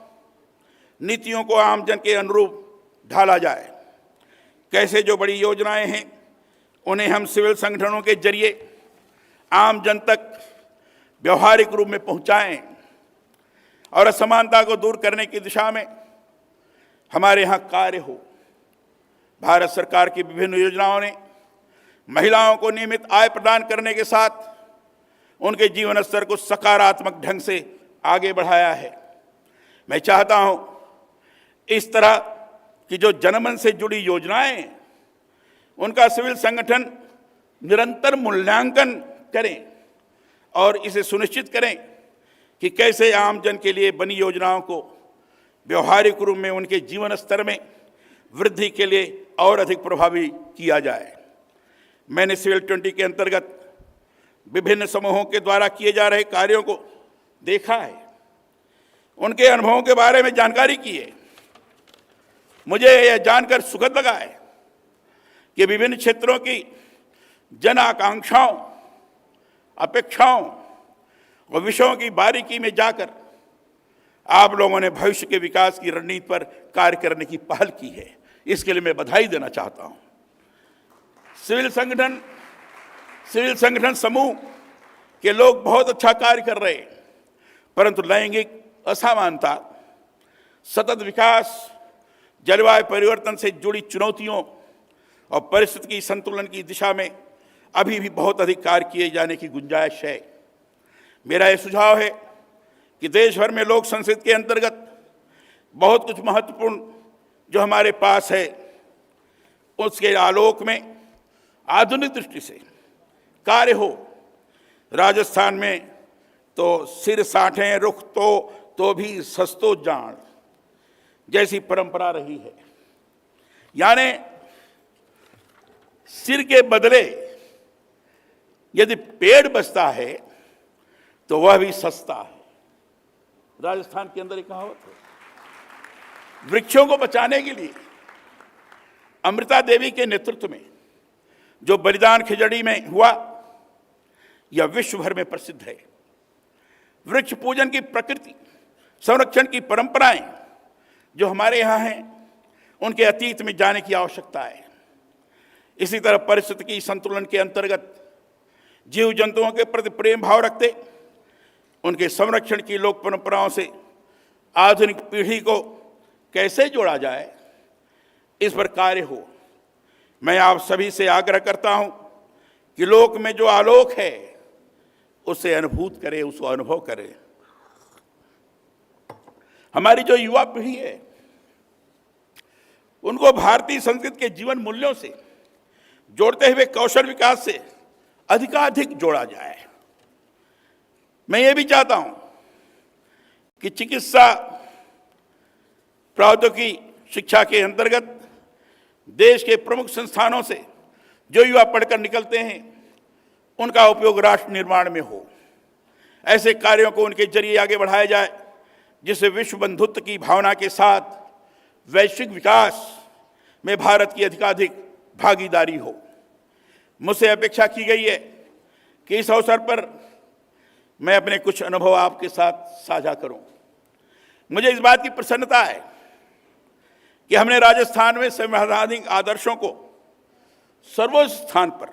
नीतियों को आम जन के अनुरूप ढाला जाए। कैसे जो बड़ी योजनाएं हैं उन्हें हम सिविल संगठनों के जरिए आम जन तक व्यवहारिक रूप में पहुंचाएं और असमानता को दूर करने की दिशा में हमारे यहाँ कार्य हो। भारत सरकार की विभिन्न योजनाओं ने महिलाओं को नियमित आय प्रदान करने के साथ उनके जीवन स्तर को सकारात्मक ढंग से आगे बढ़ाया है। मैं चाहता हूं इस तरह की जो जनमन से जुड़ी योजनाएं हैं, उनका सिविल संगठन निरंतर मूल्यांकन करें और इसे सुनिश्चित करें कि कैसे आम जन के लिए बनी योजनाओं को व्यवहारिक रूप में उनके जीवन स्तर में वृद्धि के लिए और अधिक प्रभावी किया जाए। मैंने सिविल 20 के अंतर्गत विभिन्न समूहों के द्वारा किए जा रहे कार्यों को देखा है, उनके अनुभवों के बारे में जानकारी की है। मुझे यह जानकर सुखद लगा है कि विभिन्न क्षेत्रों की जन आकांक्षाओं, अपेक्षाओं और विषयों की बारीकी में जाकर आप लोगों ने भविष्य के विकास की रणनीति पर कार्य करने की पहल की है। इसके लिए मैं बधाई देना चाहता हूं। सिविल संगठन समूह के लोग बहुत अच्छा कार्य कर रहे हैं, परंतु लैंगिक असमानता, सतत विकास, जलवायु परिवर्तन से जुड़ी चुनौतियों और परिस्थिति संतुलन की दिशा में अभी भी बहुत अधिक कार्य किए जाने की गुंजाइश है। मेरा यह सुझाव है कि देश भर में लोक संस्कृति के अंतर्गत बहुत कुछ महत्वपूर्ण जो हमारे पास है, उसके आलोक में आधुनिक दृष्टि से कार्य हो राजस्थान में तो सिर साठे रुख तो भी सस्तो जान जैसी परंपरा रही है। यानी सिर के बदले यदि पेड़ बचता है तो वह भी सस्ता है। राजस्थान के अंदर एक कहावत है। वृक्षों को बचाने के लिए अमृता देवी के नेतृत्व में जो बलिदान खिजड़ी में हुआ, यह विश्व भर में प्रसिद्ध है। वृक्ष पूजन की प्रकृति, संरक्षण की परंपराएं जो हमारे यहाँ हैं, उनके अतीत में जाने की आवश्यकता है। इसी तरह परिस्थिति संतुलन के अंतर्गत जीव जंतुओं के प्रति प्रेम भाव रखते उनके संरक्षण की लोक परंपराओं से आधुनिक पीढ़ी को कैसे जोड़ा जाए, इस पर कार्य हो। मैं आप सभी से आग्रह करता हूं कि लोक में जो आलोक है उसे अनुभूत करें, उसको अनुभव करें। हमारी जो युवा पीढ़ी है उनको भारतीय संस्कृति के जीवन मूल्यों से जोड़ते हुए कौशल विकास से अधिकाधिक जोड़ा जाए। मैं ये भी चाहता हूं कि चिकित्सा प्रौद्योगिकी शिक्षा के अंतर्गत देश के प्रमुख संस्थानों से जो युवा पढ़कर निकलते हैं उनका उपयोग राष्ट्र निर्माण में हो। ऐसे कार्यों को उनके जरिए आगे बढ़ाया जाए जिससे विश्व बंधुत्व की भावना के साथ वैश्विक विकास में भारत की अधिकाधिक भागीदारी हो। मुझसे अपेक्षा की गई है कि इस अवसर पर मैं अपने कुछ अनुभव आपके साथ साझा करूं। मुझे इस बात की प्रसन्नता है कि हमने राजस्थान में संवैधानिक आदर्शों को सर्वोच्च स्थान पर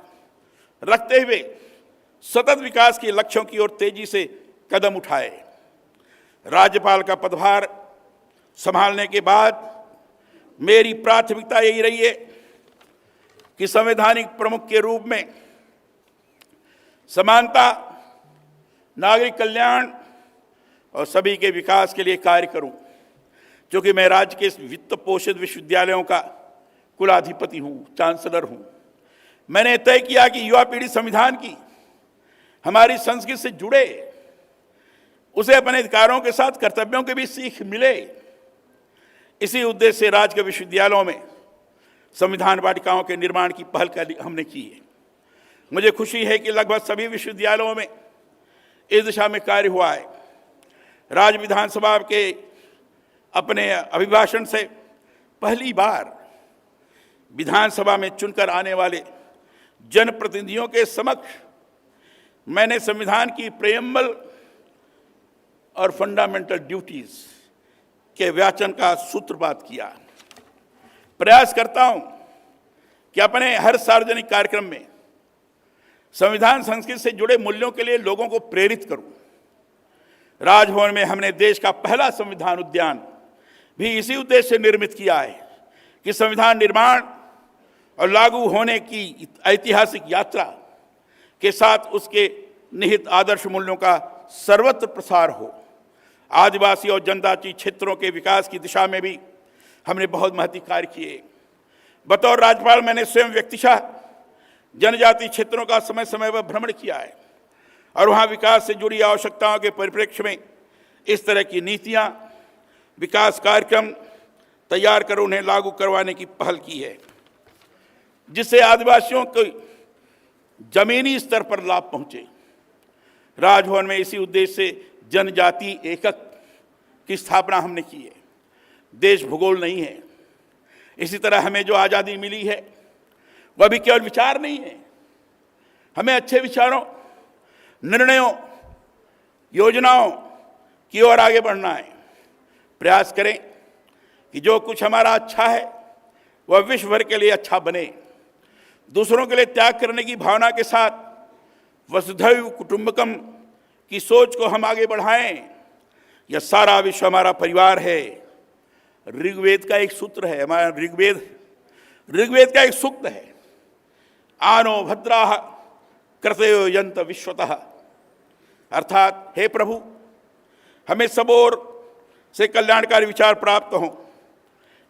रखते हुए सतत विकास के लक्ष्यों की ओर तेजी से कदम उठाए। राज्यपाल का पदभार संभालने के बाद मेरी प्राथमिकता यही रही है कि संवैधानिक प्रमुख के रूप में समानता, नागरिक कल्याण और सभी के विकास के लिए कार्य करूं। क्योंकि मैं राज्य के वित्त पोषित विश्वविद्यालयों का कुलाधिपति हूं, चांसलर हूं। मैंने तय किया कि युवा पीढ़ी संविधान की हमारी संस्कृति से जुड़े, उसे अपने अधिकारों के साथ कर्तव्यों की भी सीख मिले। इसी उद्देश्य से राज्य के विश्वविद्यालयों में संविधान वाटिकाओं के निर्माण की पहल हमने की है। मुझे खुशी है कि लगभग सभी विश्वविद्यालयों में इस दिशा में कार्य हुआ है। राज्य विधानसभा के अपने अभिभाषण से पहली बार विधानसभा में चुनकर आने वाले जनप्रतिनिधियों के समक्ष मैंने संविधान की प्रेम्बल और फंडामेंटल ड्यूटीज के वाचन का सूत्रपात किया। प्रयास करता हूं कि अपने हर सार्वजनिक कार्यक्रम में संविधान संस्कृति से जुड़े मूल्यों के लिए लोगों को प्रेरित करूं। राजभवन में हमने देश का पहला संविधान उद्यान भी इसी उद्देश्य से निर्मित किया है कि संविधान निर्माण और लागू होने की ऐतिहासिक यात्रा के साथ उसके निहित आदर्श मूल्यों का सर्वत्र प्रसार हो। आदिवासी और जनजातीय क्षेत्रों के विकास की दिशा में भी हमने बहुत महत्वपूर्ण कार्य किए। बतौर राज्यपाल मैंने स्वयं व्यक्तिशः जनजातीय क्षेत्रों का समय समय पर भ्रमण किया है और वहाँ विकास से जुड़ी आवश्यकताओं के परिप्रेक्ष्य में इस तरह की नीतियाँ, विकास कार्यक्रम तैयार कर उन्हें लागू करवाने की पहल की है, जिससे आदिवासियों को जमीनी स्तर पर लाभ पहुँचे। राजभवन में इसी उद्देश्य से जनजाति एकक की स्थापना हमने की है। देश भूगोल नहीं है। इसी तरह हमें जो आज़ादी मिली है वह भी केवल विचार नहीं है। हमें अच्छे विचारों, निर्णयों, योजनाओं की ओर आगे बढ़ना है। प्रयास करें कि जो कुछ हमारा अच्छा है वह विश्व भर के लिए अच्छा बने। दूसरों के लिए त्याग करने की भावना के साथ वसुधैव कुटुंबकम की सोच को हम आगे बढ़ाएं। यह सारा विश्व हमारा परिवार है। ऋग्वेद का एक सूत्र है, हमारा ऋग्वेद का एक सूक्त है, आनो भद्राः कृतयो यन्त विश्वतः। अर्थात हे प्रभु, हमें सब ओर से कल्याणकारी विचार प्राप्त हों।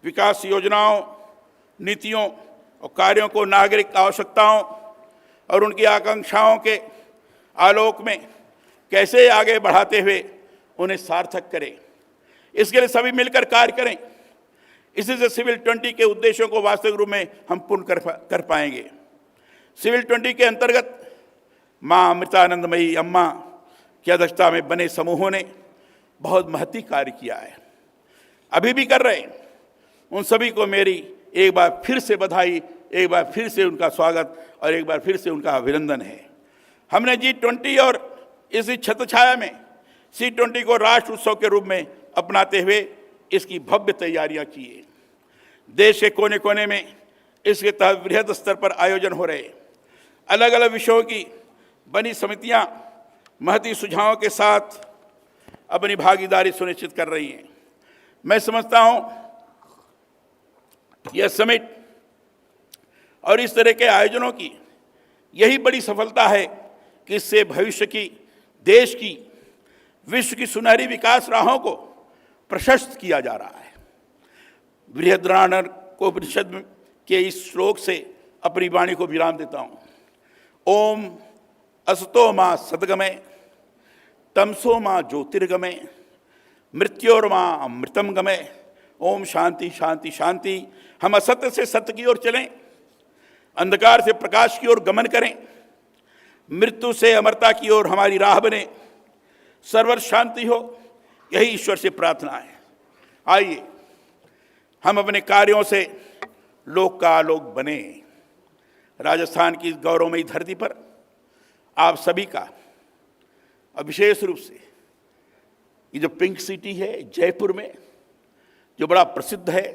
विकास योजनाओं, नीतियों और कार्यों को नागरिक आवश्यकताओं और उनकी आकांक्षाओं के आलोक में कैसे आगे बढ़ाते हुए उन्हें सार्थक करें। इसके लिए सभी मिलकर कार्य करें। इसी से सिविल 20 के उद्देश्यों को वास्तविक रूप में हम पूर्ण कर पाएंगे। सिविल 20 के अंतर्गत मां अमृतानंदमयी अम्मा की अध्यक्षता में बने समूहों ने बहुत महती कार्य किया है, अभी भी कर रहे हैं। उन सभी को मेरी एक बार फिर से बधाई, एक बार फिर से उनका स्वागत और एक बार फिर से उनका अभिनंदन है। हमने G20 और इसी छत्रछाया में C20 को राष्ट्र उत्सव के रूप में अपनाते हुए इसकी भव्य तैयारियां की है। देश के कोने कोने में इसके तहत बृहद स्तर पर आयोजन हो रहे। अलग अलग विषयों की बनी समितियां महती सुझावों के साथ अपनी भागीदारी सुनिश्चित कर रही हैं। मैं समझता हूं यह समिट और इस तरह के आयोजनों की यही बड़ी सफलता है कि इससे भविष्य की, देश की, विश्व की सुनहरी विकास राहों को प्रशस्त किया जा रहा है। बृहदारण्यकोपनिषद के इस श्लोक से अपनी वाणी को विराम देता हूं। ओम असतो मा सद्गमय, तमसो मा ज्योतिर्गमय, मृत्योर्मा अमृतम गमय। ओम शांति शांति शांति। हम असत्य से सत्य की ओर चलें, अंधकार से प्रकाश की ओर गमन करें, मृत्यु से अमरता की ओर हमारी राह बने। सर्वर शांति हो, यही ईश्वर से प्रार्थना है। आइए हम अपने कार्यों से लोक का आलोक बने। राजस्थान की इस गौरवमयी धरती पर आप सभी का, और विशेष रूप से ये जो पिंक सिटी है जयपुर में, जो बड़ा प्रसिद्ध है,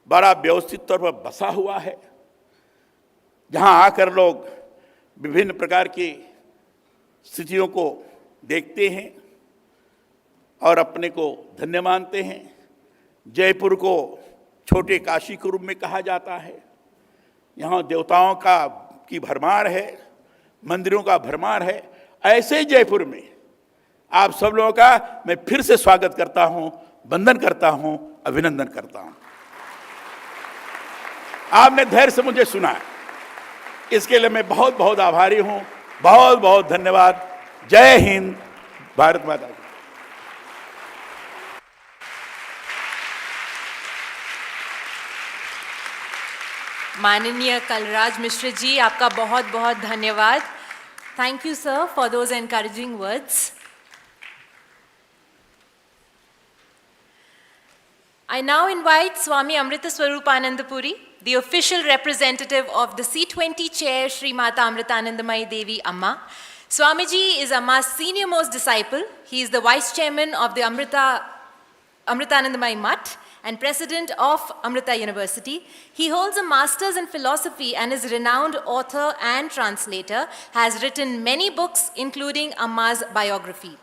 बड़ा व्यवस्थित तौर पर बसा हुआ है, जहां आकर लोग विभिन्न प्रकार की स्थितियों को देखते हैं और अपने को धन्य मानते हैं। जयपुर को छोटे काशी के रूप में कहा जाता है। यहाँ देवताओं की भरमार है, मंदिरों का भरमार है। ऐसे जयपुर में आप सब लोगों का मैं फिर से स्वागत करता हूं, वंदन करता हूं, अभिनंदन करता हूं। आपने धैर्य से मुझे सुना है, इसके लिए मैं बहुत बहुत आभारी हूं। बहुत बहुत धन्यवाद। जय हिंद, भारत माता की। माननीय कलराज मिश्र जी, आपका बहुत बहुत धन्यवाद। Thank you, sir, for those encouraging words. I now invite Swami Amrita Swarupanandapuri, the official representative of the C20 chair, Sri Mata Amritanandamayi Devi Amma. Swamiji is Amma's senior most disciple. He is the vice chairman of the Amritanandamayi Mutt and president of Amrita University. He holds a master's in philosophy and is a renowned author and translator, has written many books including Amma's biography.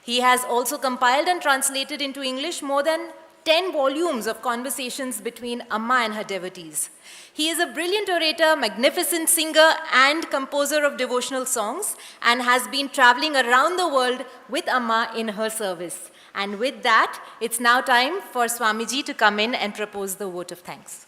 He has also compiled and translated into English more than 10 volumes of conversations between Amma and her devotees. He is a brilliant orator, magnificent singer and composer of devotional songs, and has been traveling around the world with Amma in her service. And with that, it's now time for Swamiji to come in and propose the vote of thanks.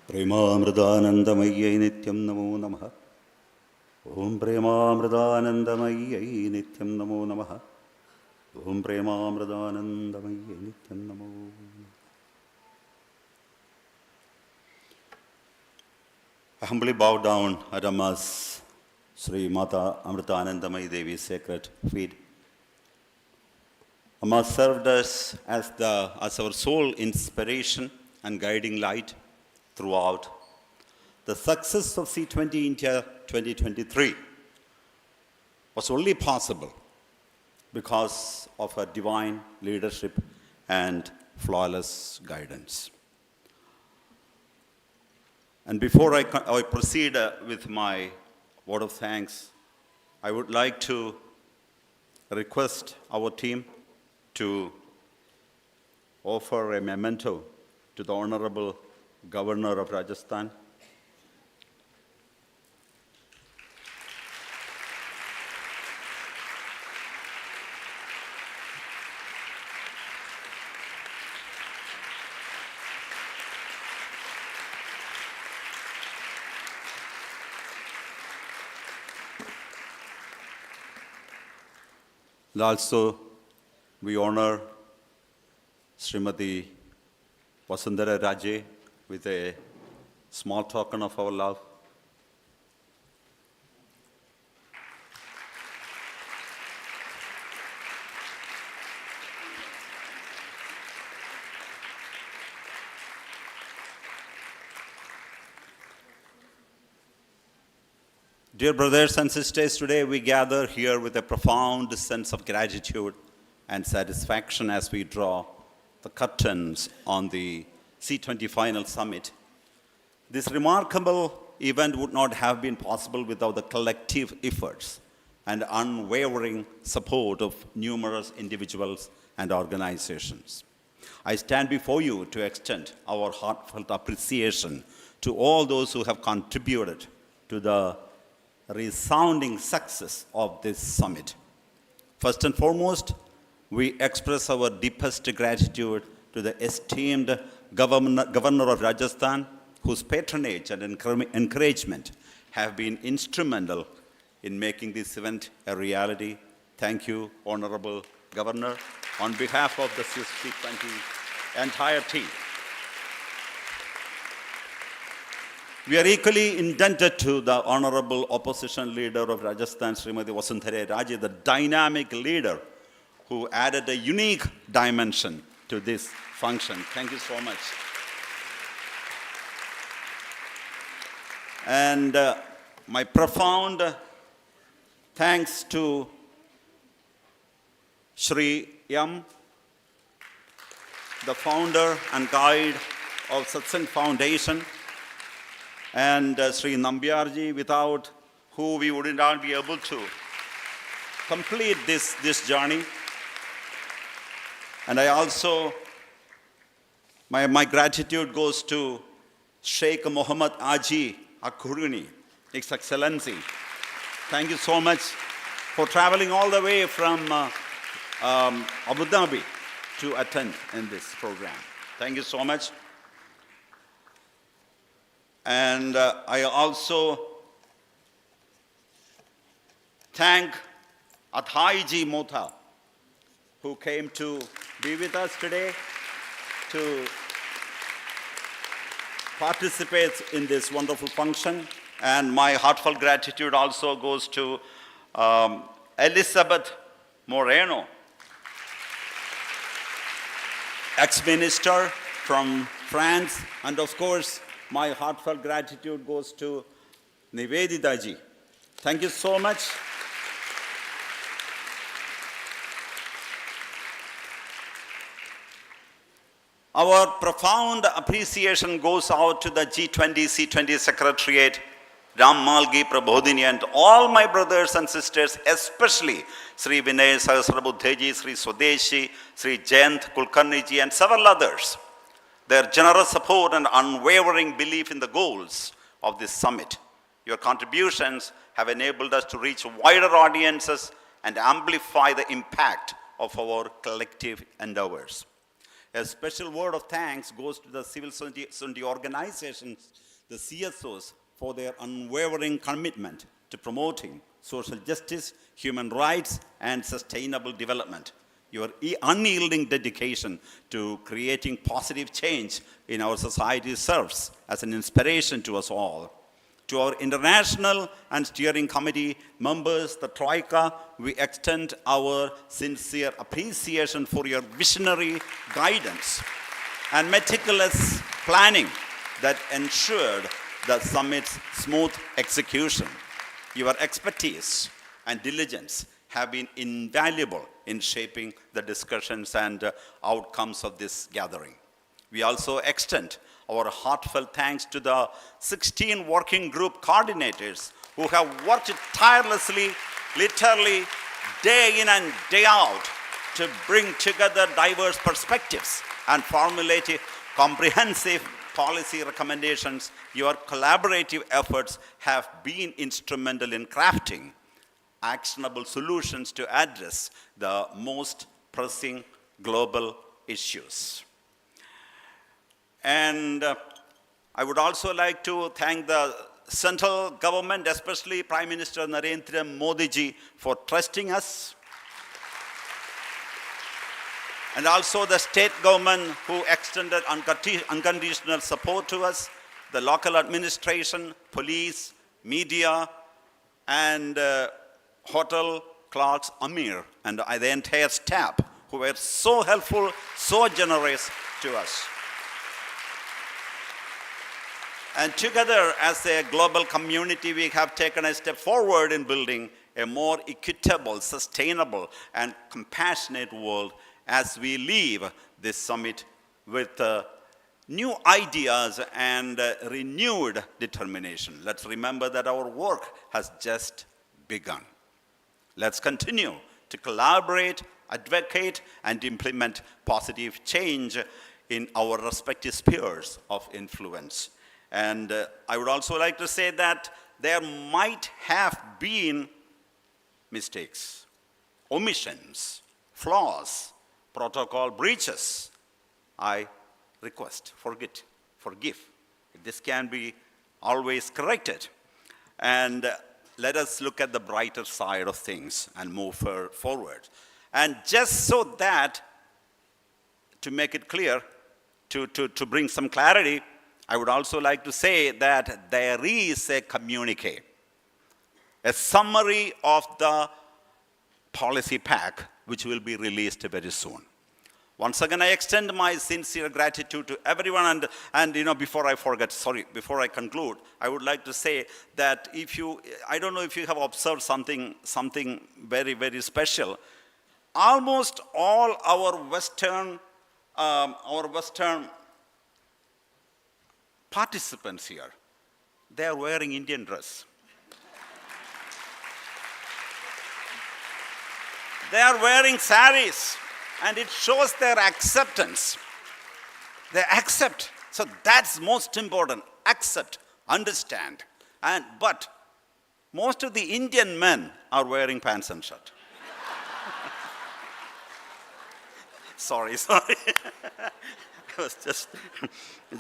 प्रेमामृतानन्दमय्यै नित्यं नमो नमः। ॐ प्रेमामृतानन्दमय्यै नित्यं नमो नमः। ॐ प्रेमामृतानन्दमय्यै नित्यं नमो नमः। I humbly bow down at Amma's Sri Mata Amritanandamayi Devi's sacred feet. Amma served us as our sole inspiration and guiding light throughout. The success of C20 India 2023 was only possible because of her divine leadership and flawless guidance. And before I proceed with my word of thanks, I would like to request our team to offer a memento to the Honorable Governor of Rajasthan. And also, we honor Srimati Vasundhara Raje with a small token of our love. Dear brothers and sisters, today we gather here with a profound sense of gratitude and satisfaction as we draw the curtains on the C20 Final Summit. This remarkable event would not have been possible without the collective efforts and unwavering support of numerous individuals and organizations. I stand before you to extend our heartfelt appreciation to all those who have contributed to the resounding success of this summit. First and foremost, we express our deepest gratitude to the esteemed Governor of Rajasthan, whose patronage and encouragement have been instrumental in making this event a reality. Thank you, Honorable Governor, on behalf of the C20 entire team. We are equally indebted to the Honorable Opposition Leader of Rajasthan, Srimati Vasundhara Raje, the dynamic leader who added a unique dimension to this function. Thank you so much. And my profound thanks to Shri Yam, the founder and guide of Satsang Foundation, and Sri Nambiarji, without who we would not be able to complete this journey. And I also, my gratitude goes to Sheikh Mohammed Aji Akhuruni, His Excellency. Thank you so much for traveling all the way from Abu Dhabi to attend in this program. Thank you so much. And I also thank Adhaiji Motha, who came to be with us today to participate in this wonderful function. And my heartfelt gratitude also goes to Elizabeth Moreno, ex-minister from France, and of course, my heartfelt gratitude goes to Nivedita ji. Thank you so much. Our profound appreciation goes out to the G20, C20 Secretariat, Ram Malgi, Prabodhini, and all my brothers and sisters, especially Sri Vinay Sahasrabuddheji, Sri Swadeshi, Sri Jayant Kulkarni ji, and several others. Their generous support and unwavering belief in the goals of this summit. Your contributions have enabled us to reach wider audiences and amplify the impact of our collective endeavors. A special word of thanks goes to the civil society organizations, the CSOs, for their unwavering commitment to promoting social justice, human rights, and sustainable development. Your unyielding dedication to creating positive change in our society serves as an inspiration to us all. To our international and steering committee members, the Troika, we extend our sincere appreciation for your visionary guidance and meticulous planning that ensured the summit's smooth execution. Your expertise and diligence have been invaluable in shaping the discussions and outcomes of this gathering. We also extend our heartfelt thanks to the 16 working group coordinators who have worked tirelessly, literally day in and day out, to bring together diverse perspectives and formulate comprehensive policy recommendations. Your collaborative efforts have been instrumental in crafting actionable solutions to address the most pressing global issues. And I would also like to thank the central government, especially Prime Minister Narendra Modi ji, for trusting us and also the state government who extended unconditional support to us, the local administration, police, media, and hotel clerks, Amir, and the entire staff who were so helpful, so generous to us. And together, as a global community, we have taken a step forward in building a more equitable, sustainable, and compassionate world as we leave this summit with new ideas and renewed determination. Let's remember that our work has just begun. Let's continue to collaborate, advocate, and implement positive change in our respective spheres of influence. And I would also like to say that there might have been mistakes, omissions, flaws, protocol breaches. I request, forgive. This can be always corrected. And let us look at the brighter side of things and move forward. And just so that, to make it clear, to bring some clarity, I would also like to say that there is a communique, a summary of the policy pack, which will be released very soon. Once again, I extend my sincere gratitude to everyone, and before I conclude, I would like to say that I don't know if you have observed something very, very special. Almost all our Western participants here, they are wearing Indian dress. They are wearing saris, and it shows their acceptance. They accept. So that's most important. Accept, understand. But most of the Indian men are wearing pants and shirt. Sorry. I was just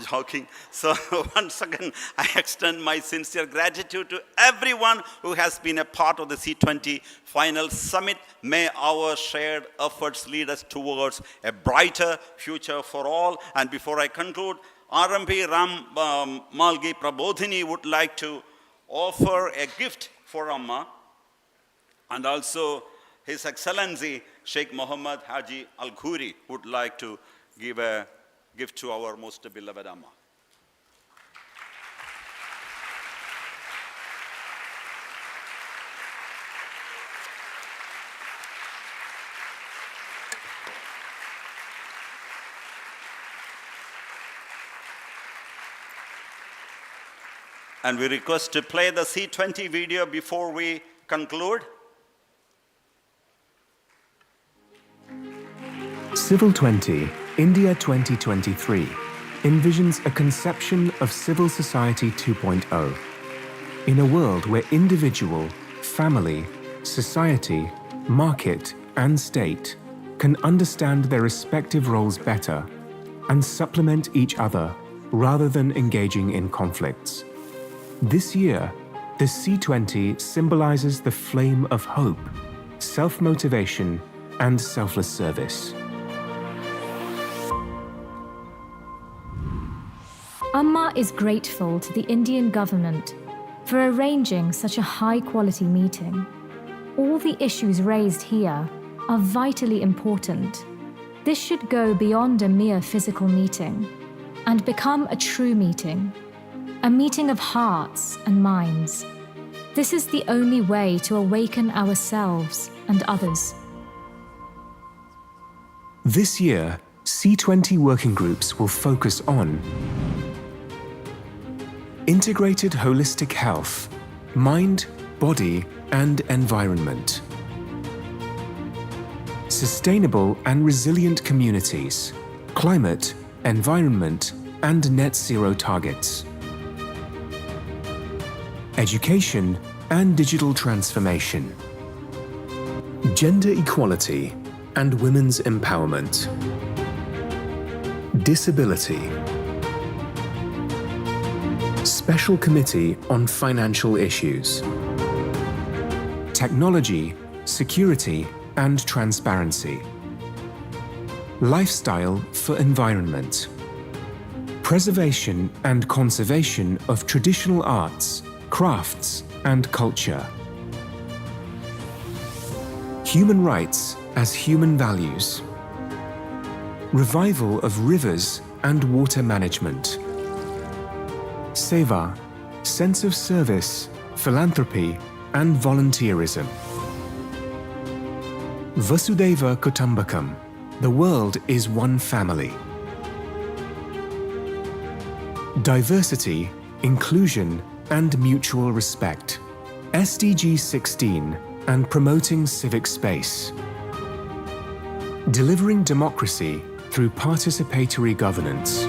joking. So once again, I extend my sincere gratitude to everyone who has been a part of the C20 final summit. May our shared efforts lead us towards a brighter future for all. And before I conclude, RMP Malgi Prabodhini would like to offer a gift for Amma, and also His Excellency Sheikh Mohammed Haji Al Khoury would like to give a gift to our most beloved Amma. And we request to play the C20 video before we conclude. Civil 20, India 2023, envisions a conception of civil society 2.0. In a world where individual, family, society, market, and state can understand their respective roles better and supplement each other rather than engaging in conflicts. This year, the C20 symbolizes the flame of hope, self-motivation, and selfless service. Amma is grateful to the Indian government for arranging such a high-quality meeting. All the issues raised here are vitally important. This should go beyond a mere physical meeting and become a true meeting, a meeting of hearts and minds. This is the only way to awaken ourselves and others. This year, C20 working groups will focus on integrated holistic health, mind, body, and environment. Sustainable and resilient communities, climate, environment, and net zero targets. Education and digital transformation. Gender equality and women's empowerment. Disability. Special Committee on Financial Issues. Technology, security, and transparency. lifestyle for environment, preservation and conservation of traditional arts, crafts, and culture, human rights as human values, revival of rivers and water management, seva, sense of service, philanthropy, and volunteerism. Vasudhaiva Kutumbakam, the world is one family. Diversity, inclusion, and mutual respect. SDG 16 and promoting civic space. Delivering democracy through participatory governance.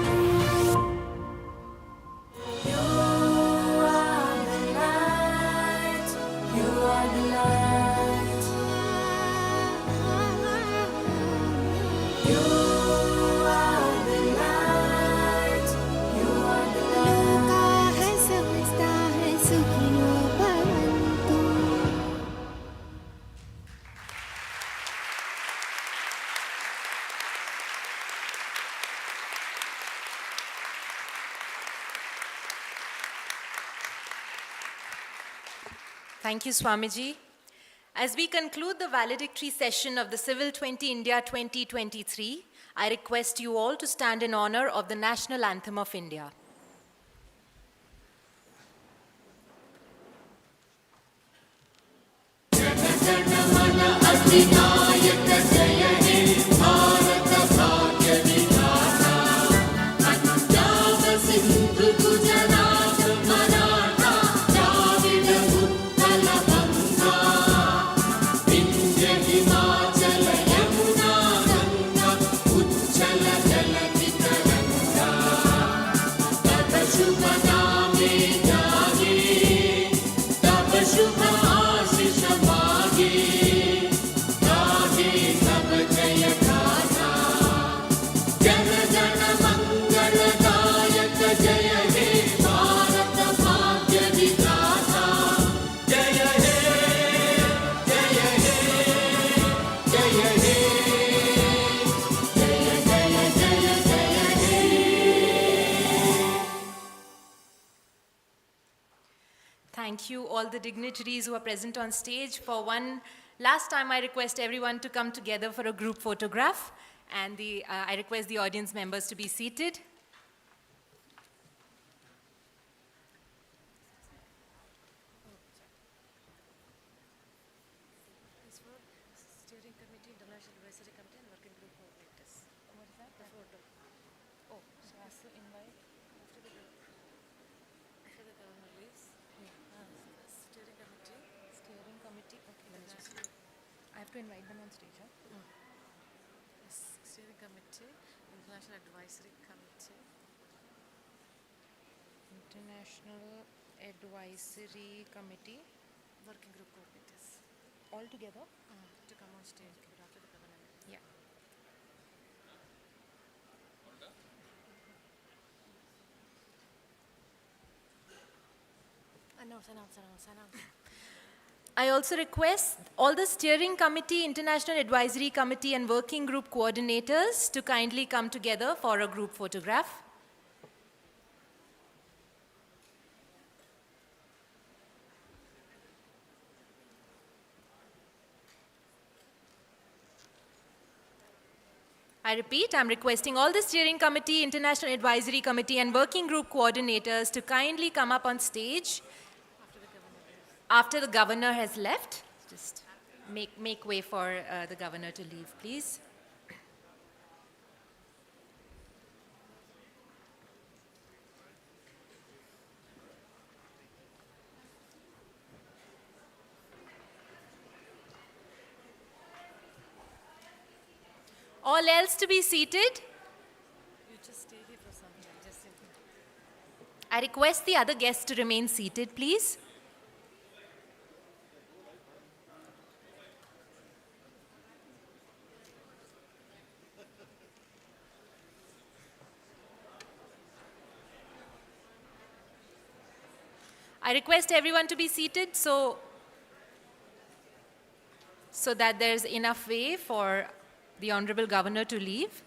Thank you, Swamiji. As we conclude the valedictory session of the Civil 20 India 2023, I request you all to stand in honor of the National Anthem of India. Thank you, all the dignitaries who are present on stage. For one last time, I request everyone to come together for a group photograph. And I request the audience members to be seated. I have to invite them on stage, huh? Steering Committee, International Advisory Committee. International Advisory Committee. Working group coordinators. All together? To come on stage after the governor. Yeah. Announce. I also request all the Steering Committee, International Advisory Committee, and Working Group coordinators to kindly come together for a group photograph. I repeat, I'm requesting all the Steering Committee, International Advisory Committee, and Working Group coordinators to kindly come up on stage after the governor has left. Just make way for the governor to leave, please. All else to be seated. You just stay here for some time. Just sit here. I request the other guests to remain seated, please. I request everyone to be seated so that there's enough way for the Honorable Governor to leave.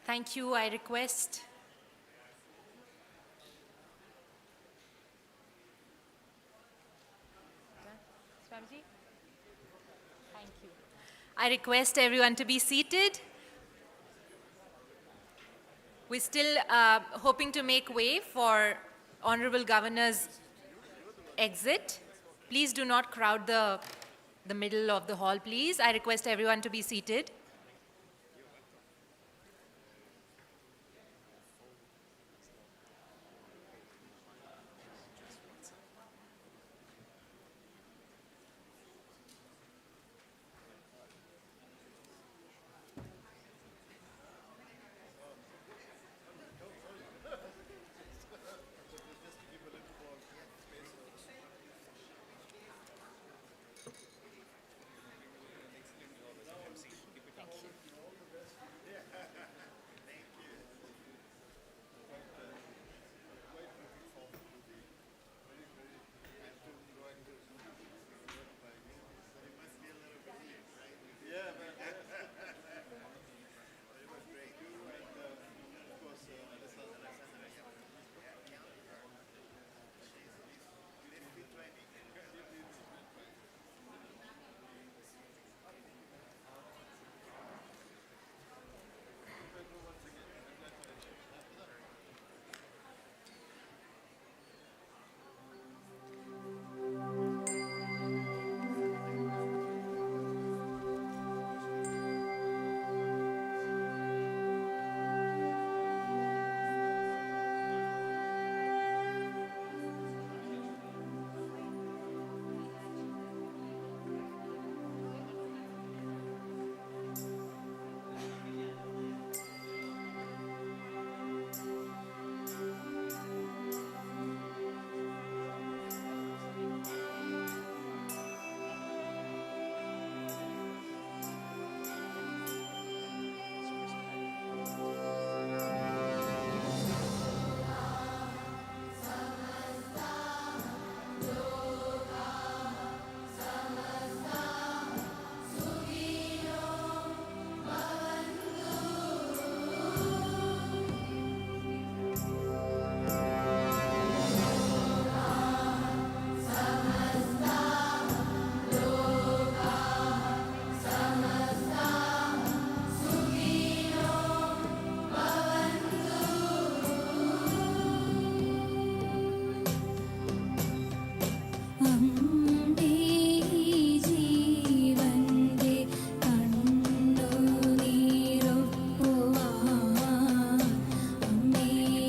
Thank you. I request Thank you. I request everyone to be seated. We're still hoping to make way for Honorable Governor's exit. Please do not crowd the middle of the hall, please. I request everyone to be seated.